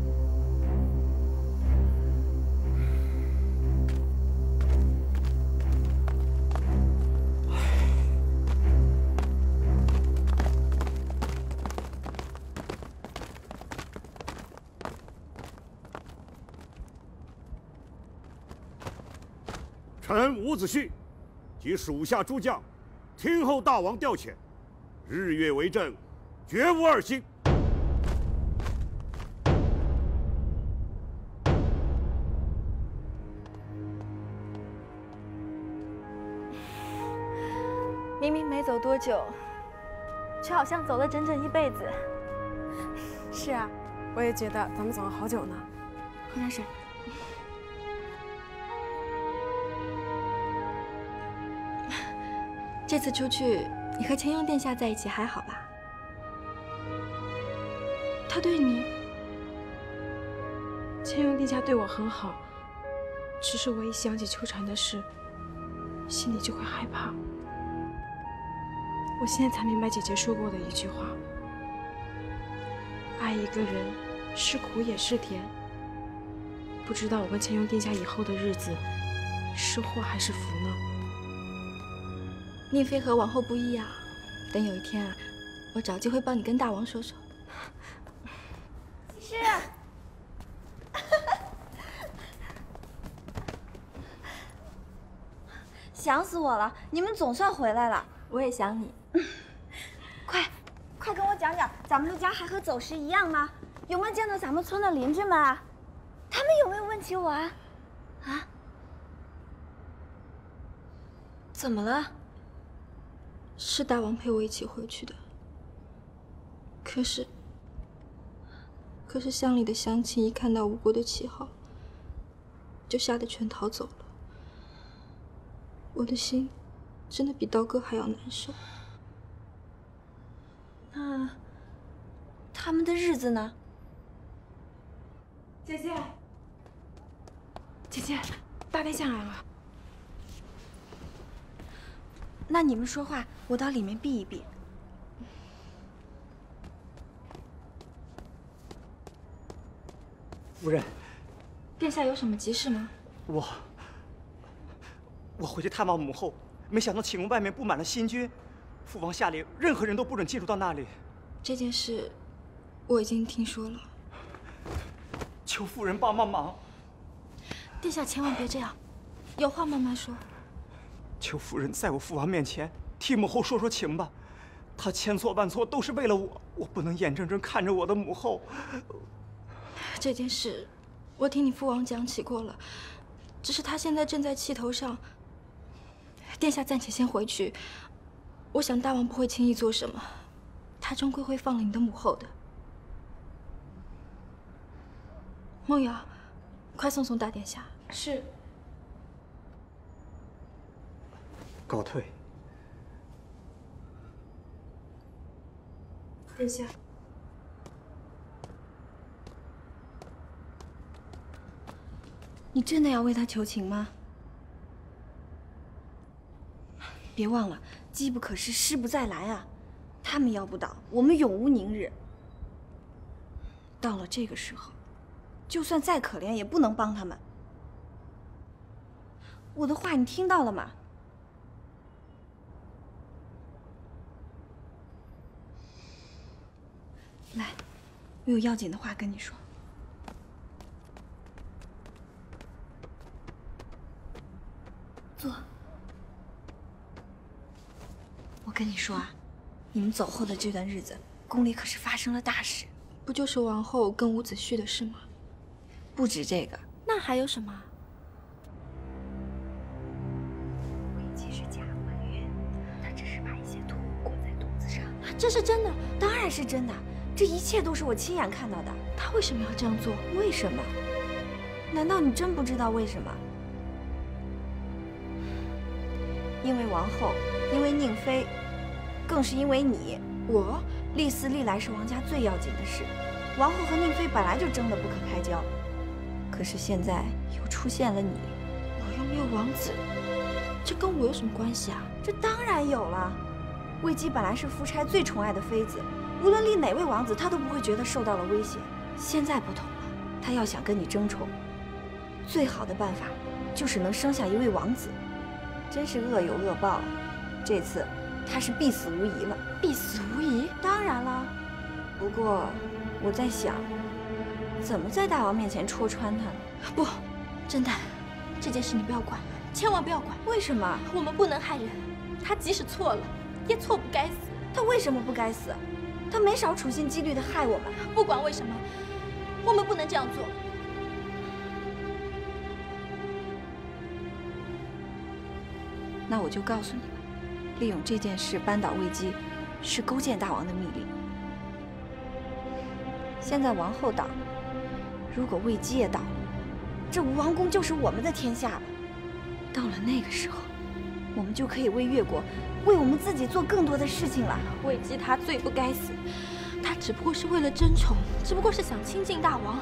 [SPEAKER 18] 臣伍子胥及属下诸将，听候大王调遣，日月为镇，绝无二心。
[SPEAKER 12] 明明没走多久，却好像走了整整一辈子。
[SPEAKER 15] 是啊，我也觉得咱们走了好久呢。
[SPEAKER 12] 快点水。 这次出去，你和乾雍殿下在一起还好吧？他对你，
[SPEAKER 15] 乾雍殿下对我很好，只是我一想起秋蝉的事，心里就会害怕。我现在才明白姐姐说过的一句话：爱一个人，是苦也是甜。不知道我跟乾雍殿下以后的日子，是祸还是福呢？
[SPEAKER 12] 宁妃和王后不一样，等有一天啊，我找机会帮你跟大王说说。
[SPEAKER 13] 是。想死我了！你们总算回来了，
[SPEAKER 12] 我也想你。
[SPEAKER 13] 快跟我讲讲，咱们的家还和走时一样吗？有没有见到咱们村的邻居们啊？他们有没有问起我啊？啊？
[SPEAKER 12] 怎么了？ 是大王陪我一起回去的，可是乡里的乡亲一看到吴国的旗号，就吓得全逃走了。我的心真的比刀割还要难受。
[SPEAKER 13] 那他们的日子呢？
[SPEAKER 15] 姐姐，姐姐，大殿下来了。
[SPEAKER 13] 那你们说话，我到里面避一避。
[SPEAKER 9] 夫人，
[SPEAKER 12] 殿下有什么急事吗？
[SPEAKER 9] 我回去探望母后，没想到寝宫外面布满了新军，父王下令任何人都不准进入到那里。
[SPEAKER 4] 这件事我已经听说了，
[SPEAKER 9] 求夫人帮忙。
[SPEAKER 4] 殿下千万别这样，有话慢慢说。
[SPEAKER 9] 求夫人在我父王面前替母后说说情吧，她千错万错都是为了我，我不能眼睁睁看着我的母后。
[SPEAKER 4] 这件事我听你父王讲起过了，只是他现在正在气头上。殿下暂且先回去，我想大王不会轻易做什么，他终归会放了你的母后的。梦瑶，快送送大殿下。
[SPEAKER 15] 是。
[SPEAKER 9] 告退。
[SPEAKER 15] 殿下。
[SPEAKER 14] 你真的要为他求情吗？别忘了，机不可失，失不再来啊！他们要不倒，我们永无宁日。到了这个时候，就算再可怜，也不能帮他们。我的话你听到了吗？来，我有要紧的话跟你说。坐。我跟你说啊，你们走后的这段日子，宫里可是发生了大事。
[SPEAKER 4] 不就是王后跟伍子胥的事吗？
[SPEAKER 14] 不止这个，
[SPEAKER 4] 那还有什么？
[SPEAKER 14] 魏姬是假怀孕，她只是把一些土裹在肚子上。
[SPEAKER 4] 这是真的？
[SPEAKER 14] 当然是真的，这一切都是我亲眼看到的。
[SPEAKER 4] 她为什么要这样做？
[SPEAKER 14] 为什么？难道你真不知道为什么？因为王后，因为宁妃，更是因为你。我立嗣历来是王家最要紧的事，王后和宁妃本来就争得不可开交，可是现在又出现了你，
[SPEAKER 4] 我又没有王子，这跟我有什么关系啊？
[SPEAKER 14] 这当然有了。魏姬本来是夫差最宠爱的妃子，无论立哪位王子，她都不会觉得受到了威胁。现在不同了，她要想跟你争宠，最好的办法就是能生下一位王子。真是恶有恶报啊！这次她是必死无疑了。
[SPEAKER 4] 必死无疑？
[SPEAKER 14] 当然了。不过我在想，怎么在大王面前戳穿他呢？
[SPEAKER 4] 不，甄丹，这件事你不要管，千万不要管。
[SPEAKER 14] 为什么？
[SPEAKER 4] 我们不能害人。他即使错了，也错不该死。
[SPEAKER 14] 他为什么不该死？他没少处心积虑地害我们。
[SPEAKER 4] 不管为什么，我们不能这样做。
[SPEAKER 14] 那我就告诉你们，利用这件事扳倒魏姬，是勾践大王的密令。现在王后倒了，如果魏姬也倒了，这吴王宫就是我们的天下了。到了那个时候，我们就可以为越国，为我们自己做更多的事情了。
[SPEAKER 4] 魏姬她最不该死，她只不过是为了争宠，只不过是想亲近大王。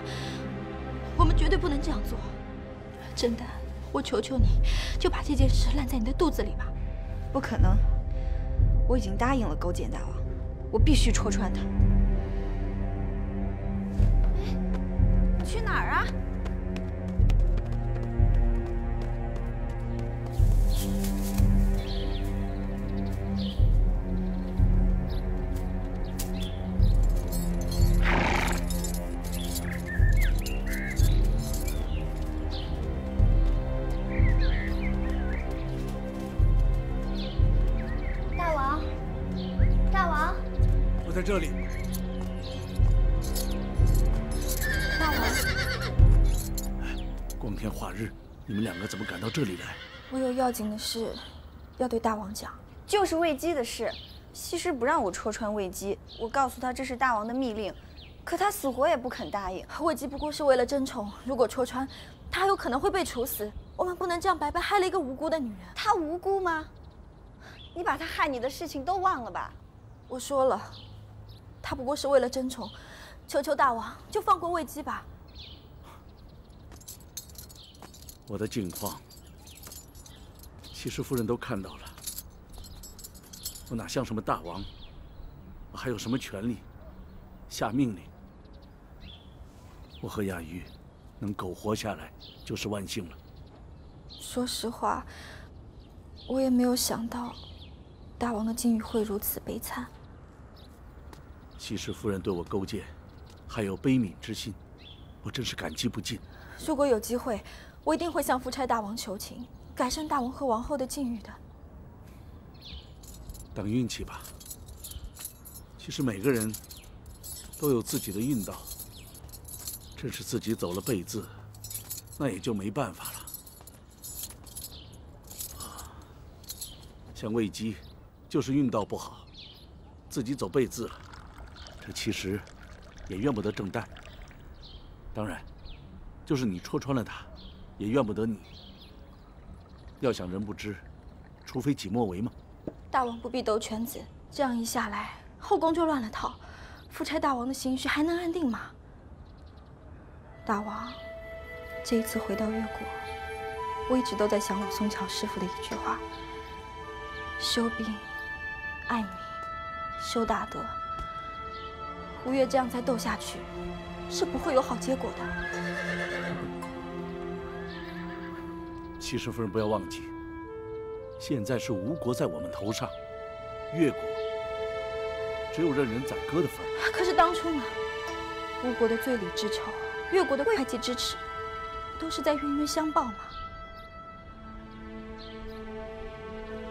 [SPEAKER 4] 我们绝对不能这样做。甄丹，我求求你，就把这件事烂在你的肚子里吧。
[SPEAKER 14] 不可能，我已经答应了勾践大王，我必须戳穿他。去哪儿啊？
[SPEAKER 12] 大王，大王，
[SPEAKER 16] 我在这里。
[SPEAKER 12] 大王，
[SPEAKER 16] 光天化日，你们两个怎么赶到这里来？
[SPEAKER 4] 我有要紧的事要对大王讲，
[SPEAKER 14] 就是魏姬的事。西施不让我戳穿魏姬，我告诉他这是大王的密令，可他死活也不肯答应。
[SPEAKER 4] 魏姬不过是为了争宠，如果戳穿，她有可能会被处死。我们不能这样白白害了一个无辜的女人。
[SPEAKER 14] 她无辜吗？你把她害你的事情都忘了吧？
[SPEAKER 4] 我说了，她不过是为了争宠，求求大王就放过魏姬吧。
[SPEAKER 16] 我的境况，西施夫人都看到了。我哪像什么大王？我还有什么权利下命令？我和雅玉能苟活下来，就是万幸了。
[SPEAKER 4] 说实话，我也没有想到，大王的境遇会如此悲惨。
[SPEAKER 16] 西施夫人对我勾践还有悲悯之心，我真是感激不尽。
[SPEAKER 4] 如果有机会，我一定会向夫差大王求情，改善大王和王后的境遇的。
[SPEAKER 16] 等运气吧。其实每个人都有自己的运道，真是自己走了背字，那也就没办法了。像魏姬，就是运道不好，自己走背字了。这其实也怨不得郑旦。当然，就是你戳穿了他，也怨不得你。要想人不知，除非己莫为嘛。
[SPEAKER 4] 大王不必兜圈子，这样一下来，后宫就乱了套，夫差大王的心绪还能安定吗？大王，这一次回到越国，我一直都在想我宋乔师傅的一句话：修兵、爱民、修大德。吴越这样再斗下去，是不会有好结果的。
[SPEAKER 16] 西施夫人，不要忘记，现在是吴国在我们头上，越国只有任人宰割的份儿。
[SPEAKER 4] 可是当初呢，吴国的罪里之仇，越国的会稽之耻，都是在冤冤相报嘛。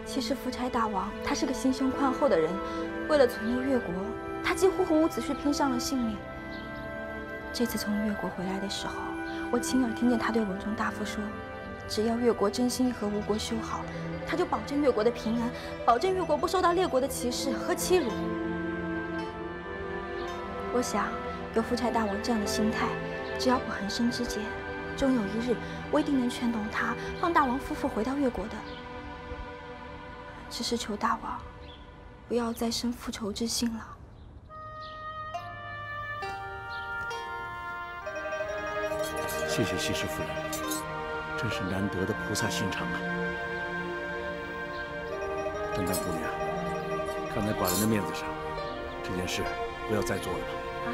[SPEAKER 4] 其实夫差大王他是个心胸宽厚的人，为了存立越国，他几乎和伍子胥拼上了性命。这次从越国回来的时候，我亲耳听见他对文中大夫说，只要越国真心和吴国修好，他就保证越国的平安，保证越国不受到列国的歧视和欺辱。我想，有夫差大王这样的心态，只要不横生枝节，终有一日，我一定能劝动他，放大王夫妇回到越国的。只是求大王，不要再生复仇之心了。
[SPEAKER 16] 谢谢西施夫人，真是难得的菩萨心肠啊！郑旦姑娘，看在寡人的面子上，这件事不要再做了吧。
[SPEAKER 4] 啊？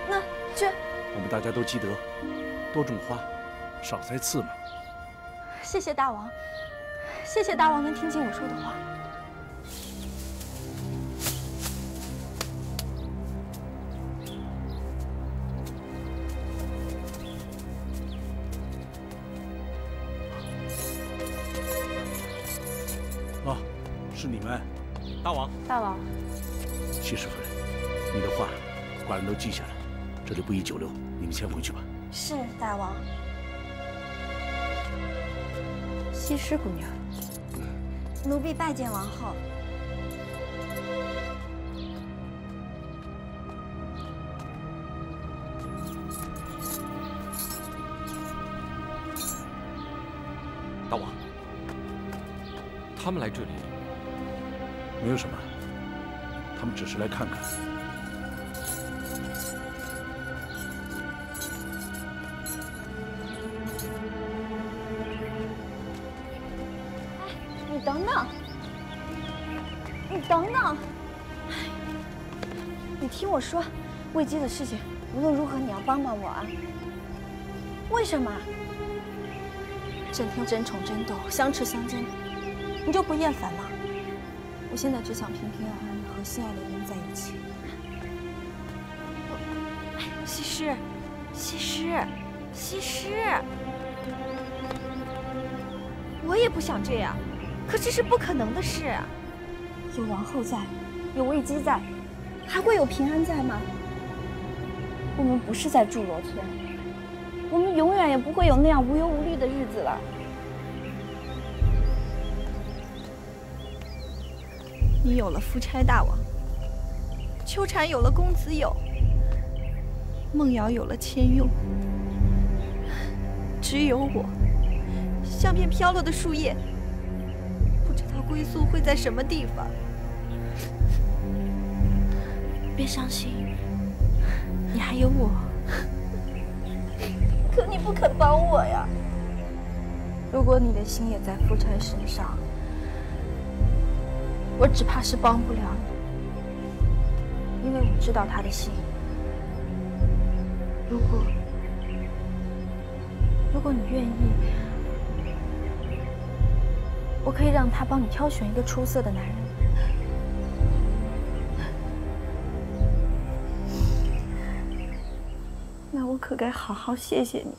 [SPEAKER 4] 那这……
[SPEAKER 16] 我们大家都积德，多种花，少栽刺嘛。
[SPEAKER 4] 谢谢大王，谢谢大王能听进我说的话。
[SPEAKER 16] 哦，是你们，
[SPEAKER 10] 大王。
[SPEAKER 12] 大王，
[SPEAKER 16] 西施夫人，你的话，寡人都记下来，这里不宜久留，你们先回去吧。
[SPEAKER 14] 是大王。
[SPEAKER 15] 西施姑娘，
[SPEAKER 14] 奴婢拜见王后。
[SPEAKER 10] 大王，他们来这里
[SPEAKER 16] 没有什么，他们只是来看看。
[SPEAKER 14] 你等等，你等等，你听我说，魏姬的事情无论如何你要帮帮我啊！为什么？
[SPEAKER 4] 整天争宠争斗，相持相争，你就不厌烦吗？我现在只想平平安安和心爱的人在一起。
[SPEAKER 14] 西施，西施，西施，我也不想这样。可这是不可能的事。
[SPEAKER 12] 有王后在，有魏姬在，还会有平安在吗？我们不是在祝罗村，我们永远也不会有那样无忧无虑的日子了。
[SPEAKER 13] 你有了夫差大王，秋蝉有了公子友，梦瑶有了千俑，只有我，像片飘落的树叶。不知道归宿会在什么地方。
[SPEAKER 4] 别伤心，你还有我。
[SPEAKER 12] 可你不肯帮我呀！
[SPEAKER 4] 如果你的心也在夫差身上，我只怕是帮不了你，因为我知道他的心。如果你愿意，
[SPEAKER 12] 我可以让他帮你挑选一个出色的男人。那我可该好好谢谢你。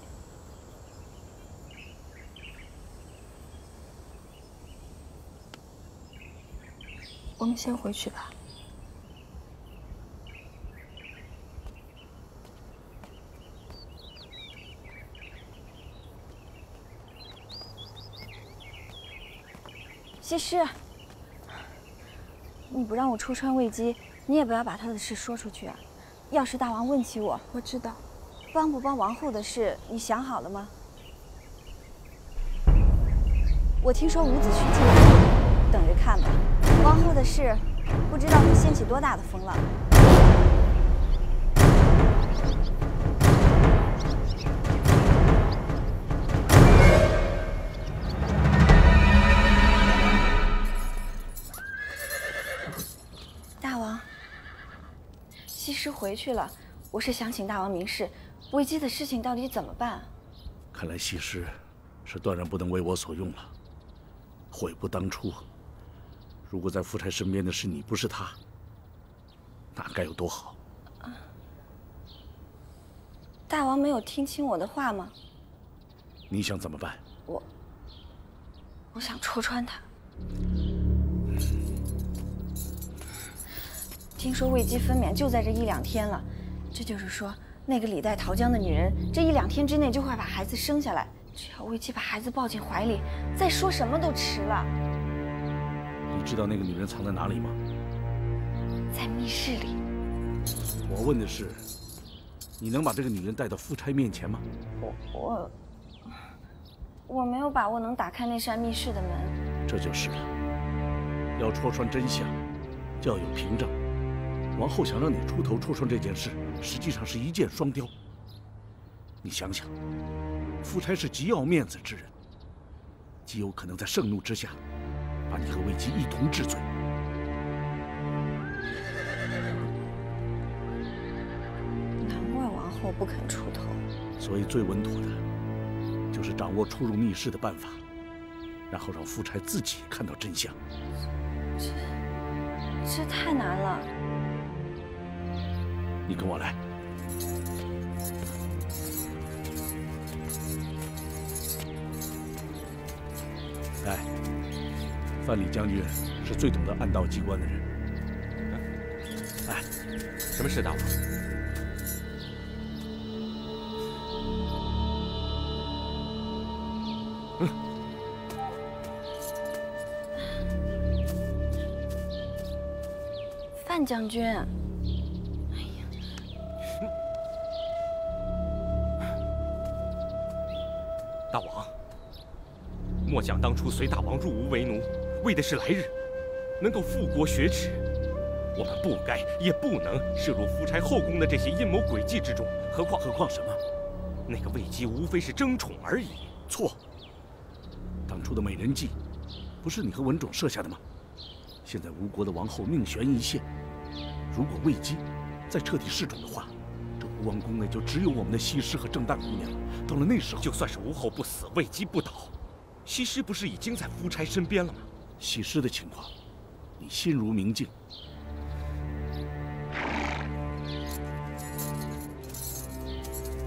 [SPEAKER 12] 我们先回去吧。
[SPEAKER 14] 西施，你不让我戳穿魏姬，你也不要把他的事说出去啊！要是大王问起我，
[SPEAKER 12] 我知道，
[SPEAKER 14] 帮不帮王后的事，你想好了吗？我听说伍子胥进来，等着看吧。王后的事，不知道会掀起多大的风浪。大王，西施回去了，我是想请大王明示，魏姬的事情到底怎么办？
[SPEAKER 16] 看来西施是断然不能为我所用了。悔不当初，如果在夫差身边的是你，不是他，那该有多好！
[SPEAKER 14] 大王没有听清我的话吗？
[SPEAKER 16] 你想怎么办？
[SPEAKER 14] 我想戳穿他。听说魏姬分娩就在这1、2天了，这就是说，那个李代桃僵的女人，这1、2天之内就会把孩子生下来。只要魏姬把孩子抱进怀里，再说什么都迟了。
[SPEAKER 16] 你知道那个女人藏在哪里吗？
[SPEAKER 14] 在密室里。
[SPEAKER 16] 我问的是，你能把这个女人带到夫差面前吗？
[SPEAKER 14] 我没有把握能打开那扇密室的门。
[SPEAKER 16] 这就是了。要戳穿真相，就要有凭证。王后想让你出头戳穿这件事，实际上是一箭双雕。你想想，夫差是极要面子之人，极有可能在盛怒之下，把你和魏姬一同治罪。
[SPEAKER 14] 难怪王后不肯出头。
[SPEAKER 16] 所以最稳妥的，就是掌握出入密室的办法，然后让夫差自己看到真相。
[SPEAKER 14] 这太难了。
[SPEAKER 16] 你跟我来。哎，范蠡将军是最懂得暗道机关的人。哎，
[SPEAKER 10] 什么事，大王？
[SPEAKER 14] 范将军。
[SPEAKER 10] 大王，末将当初随大王入吴为奴，为的是来日能够复国雪耻。我们不该也不能涉入夫差后宫的这些阴谋诡计之中。何况什么？那个魏姬无非是争宠而已。
[SPEAKER 16] 错。当初的美人计，不是你和文种设下的吗？现在吴国的王后命悬一线，如果魏姬再彻底弑宠的话，这吴王宫内就只有我们的西施和郑旦姑娘了。到了那时候，
[SPEAKER 10] 就算是吴后不死，魏姬不倒，西施不是已经在夫差身边了吗？
[SPEAKER 16] 西施的情况，你心如明镜。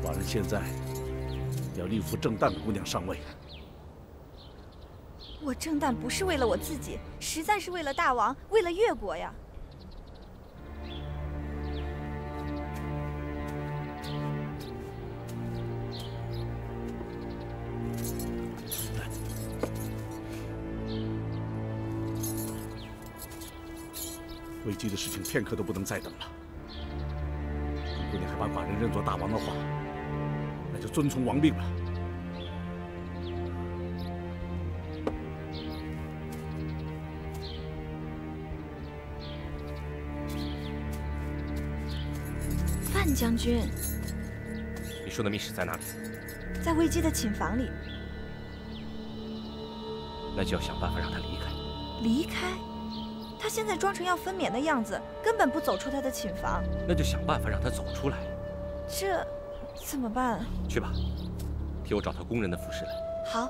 [SPEAKER 16] 寡人现在要力扶郑旦姑娘上位。
[SPEAKER 13] 我郑旦不是为了我自己，实在是为了大王，为了越国呀。
[SPEAKER 16] 魏姬的事情片刻都不能再等了。如果你还把寡人认作大王的话，那就遵从王命了。
[SPEAKER 13] 范将军，
[SPEAKER 10] 你说的密室在哪里？
[SPEAKER 13] 在魏姬的寝房里。
[SPEAKER 10] 那就要想办法让他离开。
[SPEAKER 13] 离开？他现在装成要分娩的样子，根本不走出他的寝房。
[SPEAKER 10] 那就想办法让他走出来。
[SPEAKER 13] 这怎么办？
[SPEAKER 10] 去吧，替我找套宫人的服饰来。
[SPEAKER 13] 好。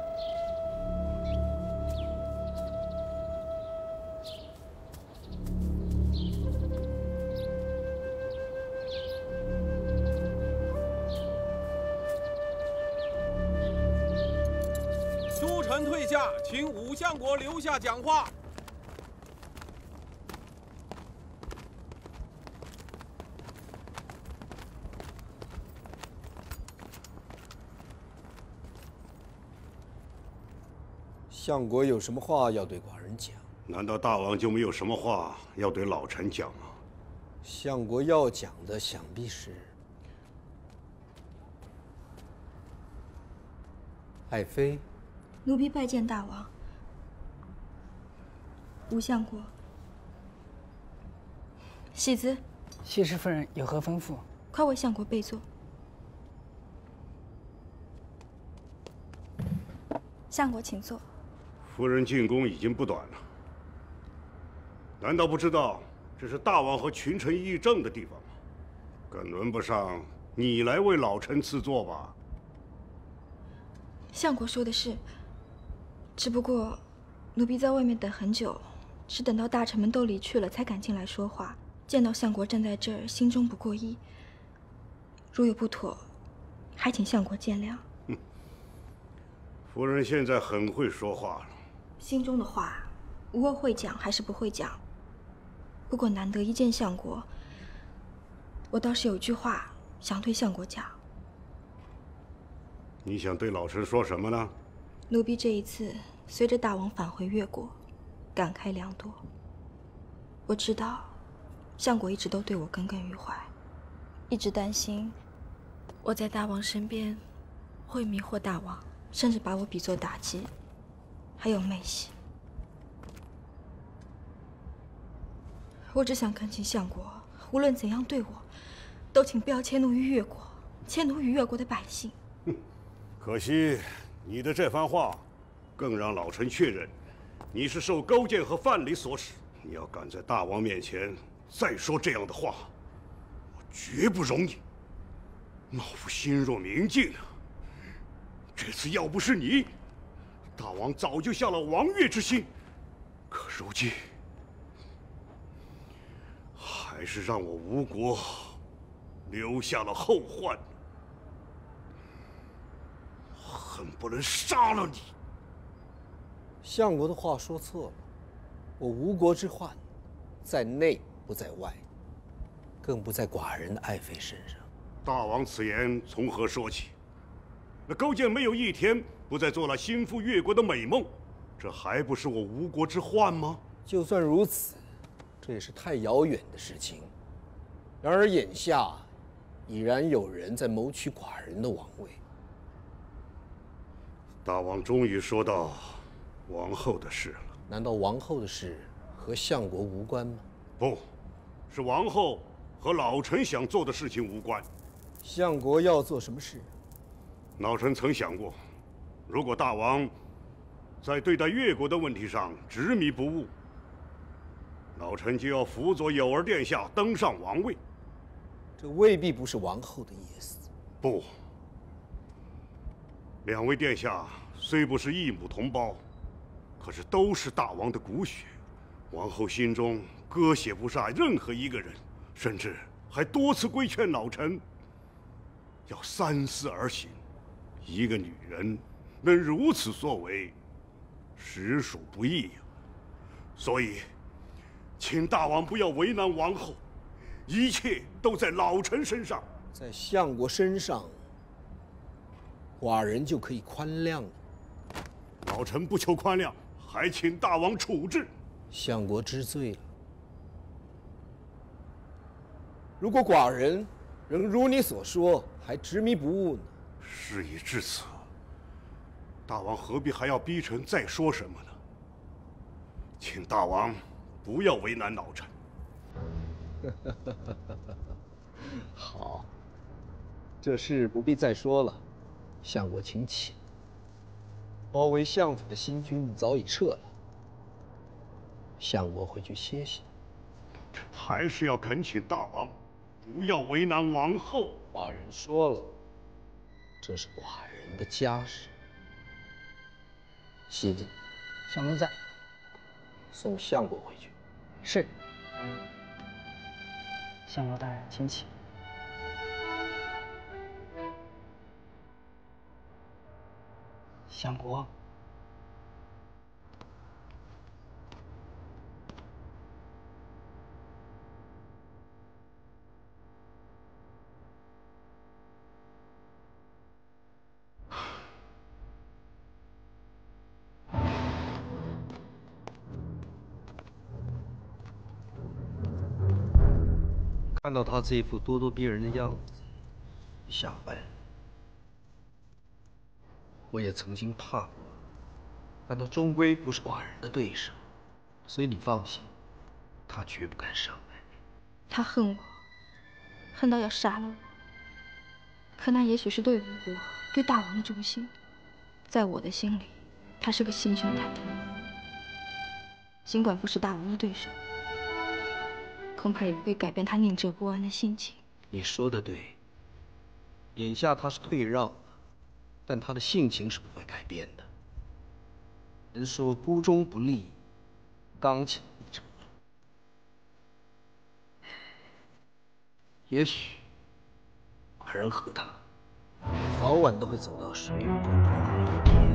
[SPEAKER 11] 诸臣退下，请武相国留下讲话。
[SPEAKER 1] 相国有什么话要对寡人讲？
[SPEAKER 18] 难道大王就没有什么话要对老臣讲吗？
[SPEAKER 1] 相国要讲的想必是爱妃。
[SPEAKER 4] 奴婢拜见大王。吴相国，喜子，
[SPEAKER 9] 谢氏夫人有何吩咐？
[SPEAKER 4] 快为相国备座。相国请坐。
[SPEAKER 18] 夫人进宫已经不短了，难道不知道这是大王和群臣议政的地方吗？更轮不上你来为老臣赐座吧？
[SPEAKER 4] 相国说的是，只不过奴婢在外面等很久，是等到大臣们都离去了，才敢进来说话。见到相国站在这儿，心中不过意。如有不妥，还请相国见谅。
[SPEAKER 18] 夫人现在很会说话了。
[SPEAKER 4] 心中的话，无论会讲还是不会讲。不过难得一见相国，我倒是有句话想对相国讲。
[SPEAKER 18] 你想对老臣说什么呢？
[SPEAKER 4] 奴婢这一次随着大王返回越国，感慨良多。我知道，相国一直都对我耿耿于怀，一直担心我在大王身边会迷惑大王，甚至把我比作打击。还有妹喜，我只想恳请相国，无论怎样对我，都请不要迁怒于越国，迁怒于越国的百姓。
[SPEAKER 18] 可惜你的这番话，更让老臣确认，你是受勾践和范蠡所使。你要敢在大王面前再说这样的话，我绝不容你。老夫心若明镜啊！这次要不是你，大王早就下了王越之心，可如今还是让我吴国留下了后患，恨不能杀了你。
[SPEAKER 1] 相国的话说错了，我吴国之患，在内不在外，更不在寡人的爱妃身上。
[SPEAKER 18] 大王此言从何说起？那勾践没有一天不再做了心腹越国的美梦，这还不是我吴国之患吗？
[SPEAKER 1] 就算如此，这也是太遥远的事情。然而眼下，已然有人在谋取寡人的王位。
[SPEAKER 18] 大王终于说到王后的事了。
[SPEAKER 1] 难道王后的事和相国无关吗？
[SPEAKER 18] 不，是王后和老臣想做的事情无关。
[SPEAKER 1] 相国要做什么事？
[SPEAKER 18] 老臣曾想过，如果大王在对待越国的问题上执迷不悟，老臣就要辅佐有儿殿下登上王位。
[SPEAKER 1] 这未必不是王后的意思。
[SPEAKER 18] 不，两位殿下虽不是异母同胞，可是都是大王的骨血。王后心中割舍不下任何一个人，甚至还多次规劝老臣要三思而行。一个女人能如此作为，实属不易呀。所以，请大王不要为难王后，一切都在老臣身上。
[SPEAKER 1] 在相国身上，寡人就可以宽谅了。
[SPEAKER 18] 老臣不求宽谅，还请大王处置。
[SPEAKER 1] 相国知罪了。如果寡人仍如你所说，还执迷不悟呢？
[SPEAKER 18] 事已至此，大王何必还要逼臣再说什么呢？请大王不要为难老臣。
[SPEAKER 1] 好，这事不必再说了。相国请起。包围相府的新军早已撤了，相国回去歇息。
[SPEAKER 18] 还是要恳请大王不要为难王后。
[SPEAKER 1] 寡人说了，这是寡人的家事。西子，
[SPEAKER 9] 相公在，
[SPEAKER 1] 送相国回去。
[SPEAKER 9] 是。相国大人，请起。相国，
[SPEAKER 5] 看到他这副咄咄逼人的样子，吓坏了。我也曾经怕过，但他终归不是寡人的对手，所以你放心，他绝不敢伤害你。
[SPEAKER 4] 他恨我，恨到要杀了我。可那也许是对吴国、对大王的忠心，在我的心里，他是个信君太太。尽管不是大王的对手，恐怕也不会改变他宁折不弯的心情。
[SPEAKER 5] 你说的对，眼下他是退让了，但他的性情是不会改变的。人说孤忠不立，刚强不成。也许寡人和他早晚都会走到水与共通的一天。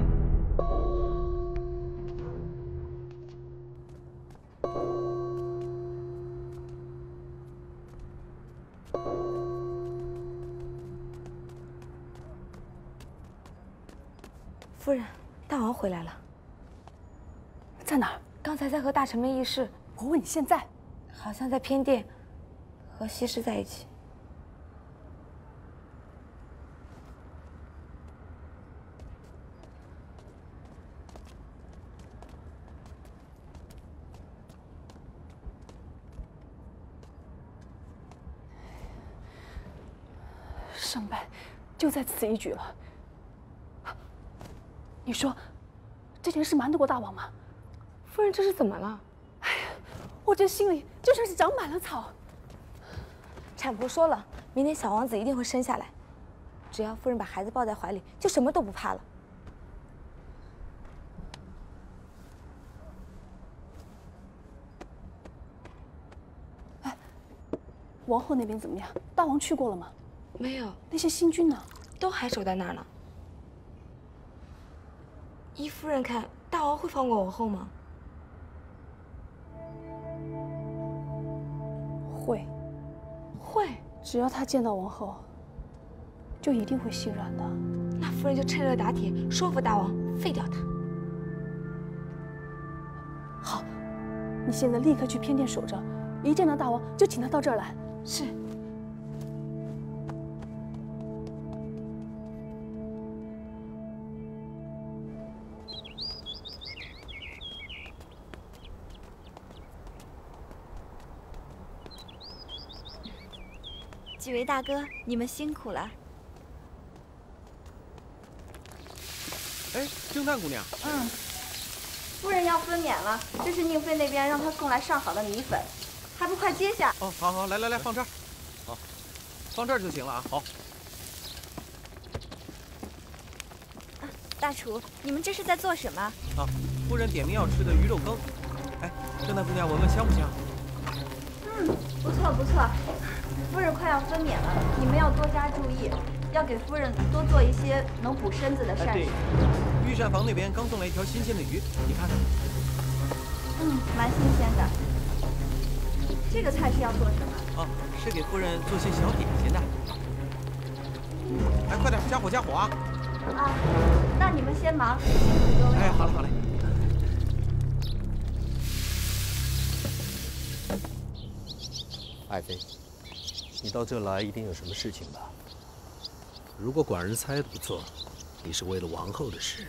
[SPEAKER 4] 夫人，大王回来了。
[SPEAKER 15] 在哪儿？
[SPEAKER 4] 刚才在和大臣们议事。
[SPEAKER 15] 我问你现在？
[SPEAKER 4] 好像在偏殿，和西施在一起。
[SPEAKER 15] 胜败就在此一举了。你说，这件事瞒得过大王吗？
[SPEAKER 4] 夫人，这是怎么了？
[SPEAKER 15] 哎呀，我这心里就像是长满了草。
[SPEAKER 4] 产婆说了，明年小王子一定会生下来，只要夫人把孩子抱在怀里，就什么都不怕了。
[SPEAKER 15] 哎，王后那边怎么样？大王去过了吗？
[SPEAKER 4] 没有。
[SPEAKER 15] 那些新君呢？
[SPEAKER 4] 都还守在那儿呢。依夫人看，大王会放过王后吗？
[SPEAKER 15] 会。
[SPEAKER 4] 会。
[SPEAKER 15] 只要他见到王后，就一定会心软的。
[SPEAKER 4] 那夫人就趁热打铁，说服大王废掉他。
[SPEAKER 15] 好，你现在立刻去偏殿守着，一见到大王就请他到这儿来。
[SPEAKER 4] 是。
[SPEAKER 14] 几位大哥，你们辛苦了。
[SPEAKER 3] 哎，侦探姑娘。
[SPEAKER 14] 夫人要分娩了，这是宁妃那边让她送来上好的米粉，还不快接下？
[SPEAKER 3] 哦，好好，来，放这儿。好，放这儿就行了啊。好。
[SPEAKER 14] 大厨，你们这是在做什么？
[SPEAKER 3] 啊，夫人点名要吃的鱼肉羹。哎，侦探姑娘，闻闻香不香？
[SPEAKER 14] 不错不错。夫人快要分娩了，你们要多加注意，要给夫人多做一些能补身子的膳食。
[SPEAKER 3] 御膳房那边刚送来一条新鲜的鱼，你看看。
[SPEAKER 14] 蛮新鲜的。这个菜是要做什么？
[SPEAKER 3] 哦，是给夫人做些小点心的。哎，快点，加火啊！
[SPEAKER 14] 啊，那你们先忙，辛苦各位。
[SPEAKER 3] 哎，好嘞。
[SPEAKER 5] 爱妃。你到这来一定有什么事情吧？如果寡人猜的不错，你是为了王后的事，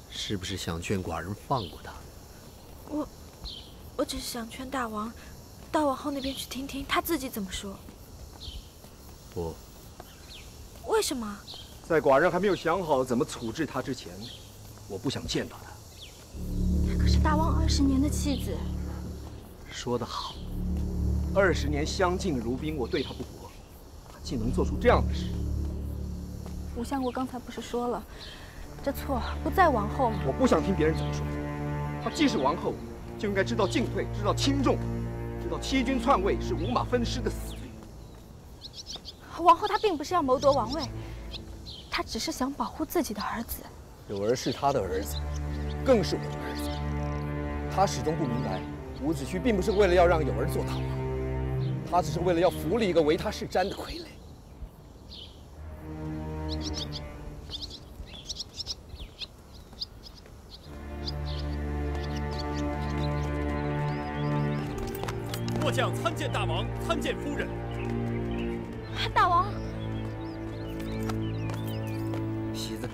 [SPEAKER 5] 是不是想劝寡人放过她？
[SPEAKER 4] 我只是想劝大王，到王后那边去听听她自己怎么说。
[SPEAKER 5] 不。
[SPEAKER 4] 为什么？
[SPEAKER 1] 在寡人还没有想好怎么处置她之前，我不想见到她。
[SPEAKER 4] 她可是大王20年的妻子。
[SPEAKER 5] 说得好。
[SPEAKER 1] 20年相敬如宾，我对他不薄，他竟能做出这样的事。
[SPEAKER 12] 吴相国刚才不是说了，这错不在王后吗？
[SPEAKER 1] 我不想听别人怎么说。她既是王后，就应该知道进退，知道轻重，知道欺君篡位是五马分尸的死罪。
[SPEAKER 12] 王后她并不是要谋夺王位，她只是想保护自己的儿子。
[SPEAKER 1] 有儿是她的儿子，更是我的儿子。她始终不明白，伍子胥并不是为了要让有儿做大王。他只是为了要扶立一个唯他是瞻的傀儡。
[SPEAKER 11] 末
[SPEAKER 10] 末将参见大王，参见夫人。
[SPEAKER 12] 大王，
[SPEAKER 5] 席子，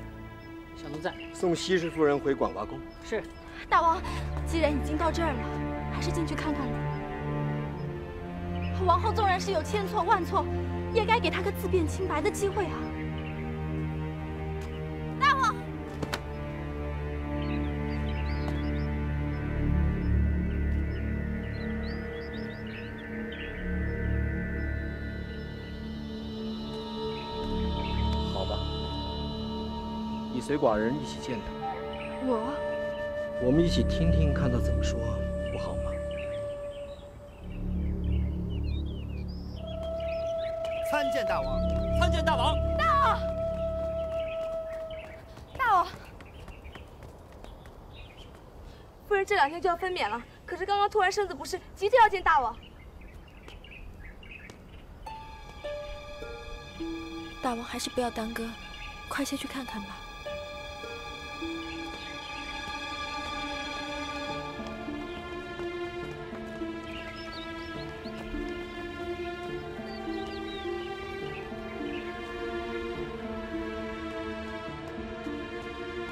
[SPEAKER 1] 小奴在。
[SPEAKER 5] 送西施夫人回广华宫。
[SPEAKER 1] 是。
[SPEAKER 12] 大王，既然已经到这儿了，还是进去看看了。王后纵然是有千错万错，也该给她个自辩清白的机会啊！大王。
[SPEAKER 1] 你随寡人一起见他。
[SPEAKER 5] 我们一起听听，看他怎么说，不好吗？
[SPEAKER 2] 参见大王，参见大王。
[SPEAKER 12] 大王，夫人这2天就要分娩了，可是刚刚突然身子不适，急着要见大王。
[SPEAKER 4] 大王还是不要耽搁，快些去看看吧。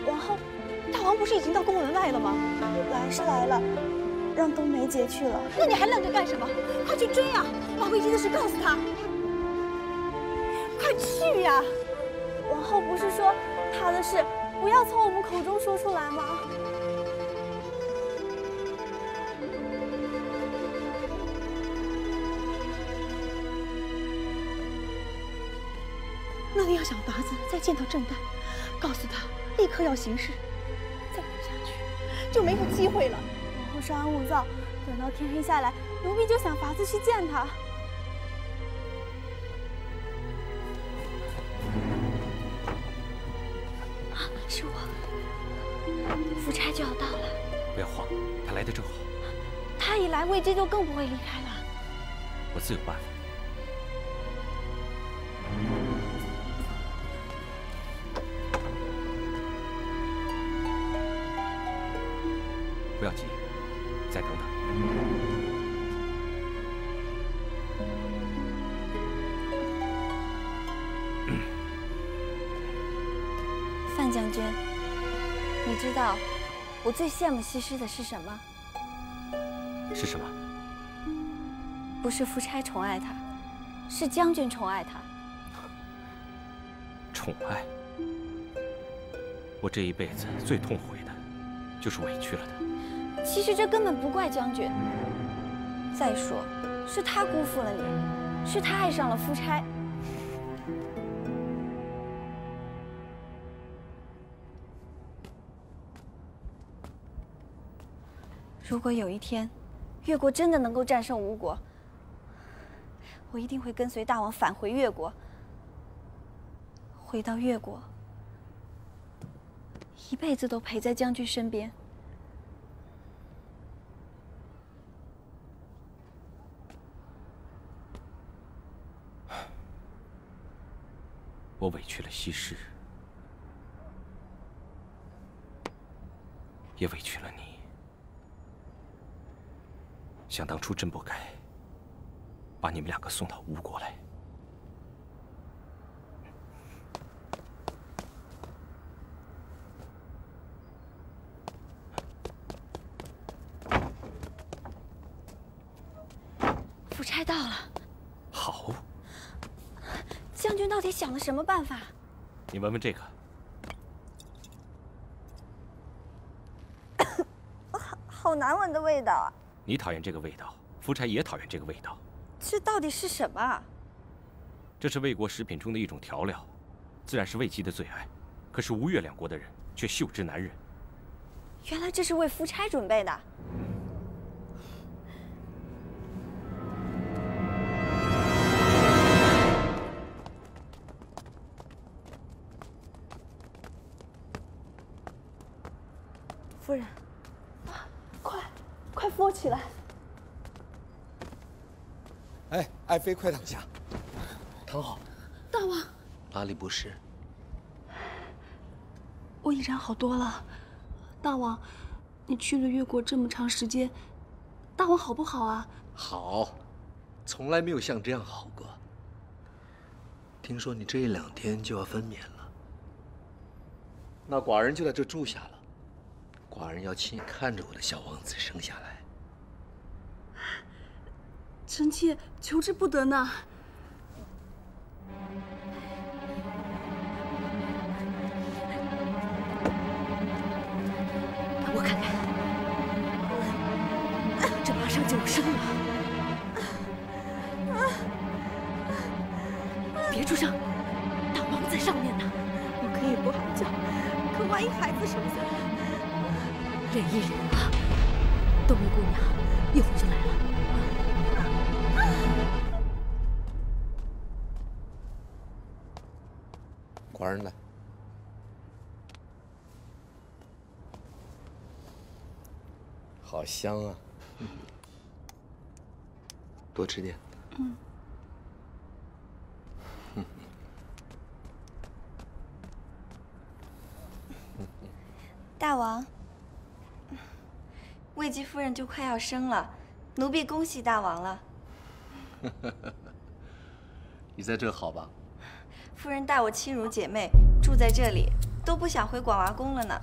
[SPEAKER 12] 王后，大王不是已经到宫门外了吗？来是来了，让冬梅姐去了。那你还愣着干什么？快去追啊！把魏姬的事告诉她。快去呀！王后不是说她的事不要从我们口中说出来吗？
[SPEAKER 13] 那你要想法子再见到郑旦，告诉他立刻要行事，再忍下去就没有机会了。
[SPEAKER 12] 王后稍安勿躁，等到天黑下来，奴婢就想法子去见他。
[SPEAKER 4] 是我，夫差就要到了。
[SPEAKER 10] 不要慌，他来得正好。
[SPEAKER 12] 他一来，魏姬就更不会离开了。
[SPEAKER 10] 我自有办法。 不要急，再等等。
[SPEAKER 14] 范将军，你知道我最羡慕西施的是什么？
[SPEAKER 10] 是什么？
[SPEAKER 14] 不是夫差宠爱她，是将军宠爱她。
[SPEAKER 10] 宠爱？我这一辈子最痛悔的，就是委屈了他。
[SPEAKER 14] 其实这根本不怪将军。再说，是他辜负了你，是他爱上了夫差。如果有一天，越国真的能够战胜吴国，我一定会跟随大王返回越国。回到越国，一辈子都陪在将军身边。
[SPEAKER 10] 我委屈了西施，也委屈了你。想当初真不该把你们2个送到吴国来。
[SPEAKER 14] 夫差到了。
[SPEAKER 10] 好。
[SPEAKER 14] 将军到底想了什么办法？
[SPEAKER 10] 你闻闻这个，
[SPEAKER 14] 好难闻的味道啊！
[SPEAKER 10] 你讨厌这个味道，夫差也讨厌这个味道。
[SPEAKER 14] 这到底是什么？
[SPEAKER 10] 这是魏国食品中的一种调料，自然是魏姬的最爱。可是吴越2国的人却嗅之难忍。
[SPEAKER 14] 原来这是为夫差准备的。
[SPEAKER 12] 夫人，快扶我起来！
[SPEAKER 5] 哎，爱妃，快躺下，躺好。
[SPEAKER 12] 大王，
[SPEAKER 5] 哪里不适？
[SPEAKER 15] 我已然好多了。大王，你去了越国这么长时间，大王好不好啊？
[SPEAKER 5] 好，从来没有像这样好过。听说你这1、2天就要分娩了，那寡人就在这住下了。寡人要亲眼看着我的小王子生下来。
[SPEAKER 15] 臣妾求之不得呢。我看看，这马上就要生了，别出声，大王在上面呢。
[SPEAKER 13] 我可以不喊叫，可万一孩子生下来，
[SPEAKER 15] 忍一忍啊！冬梅姑娘一会儿就来了。
[SPEAKER 5] 寡人来。好香啊！多吃点。
[SPEAKER 13] 嗯。
[SPEAKER 14] 大王，魏姬夫人就快要生了，奴婢恭喜大王了。
[SPEAKER 5] 你在这好吧？
[SPEAKER 14] 夫人待我亲如姐妹，住在这里，都不想回广娃宫了呢。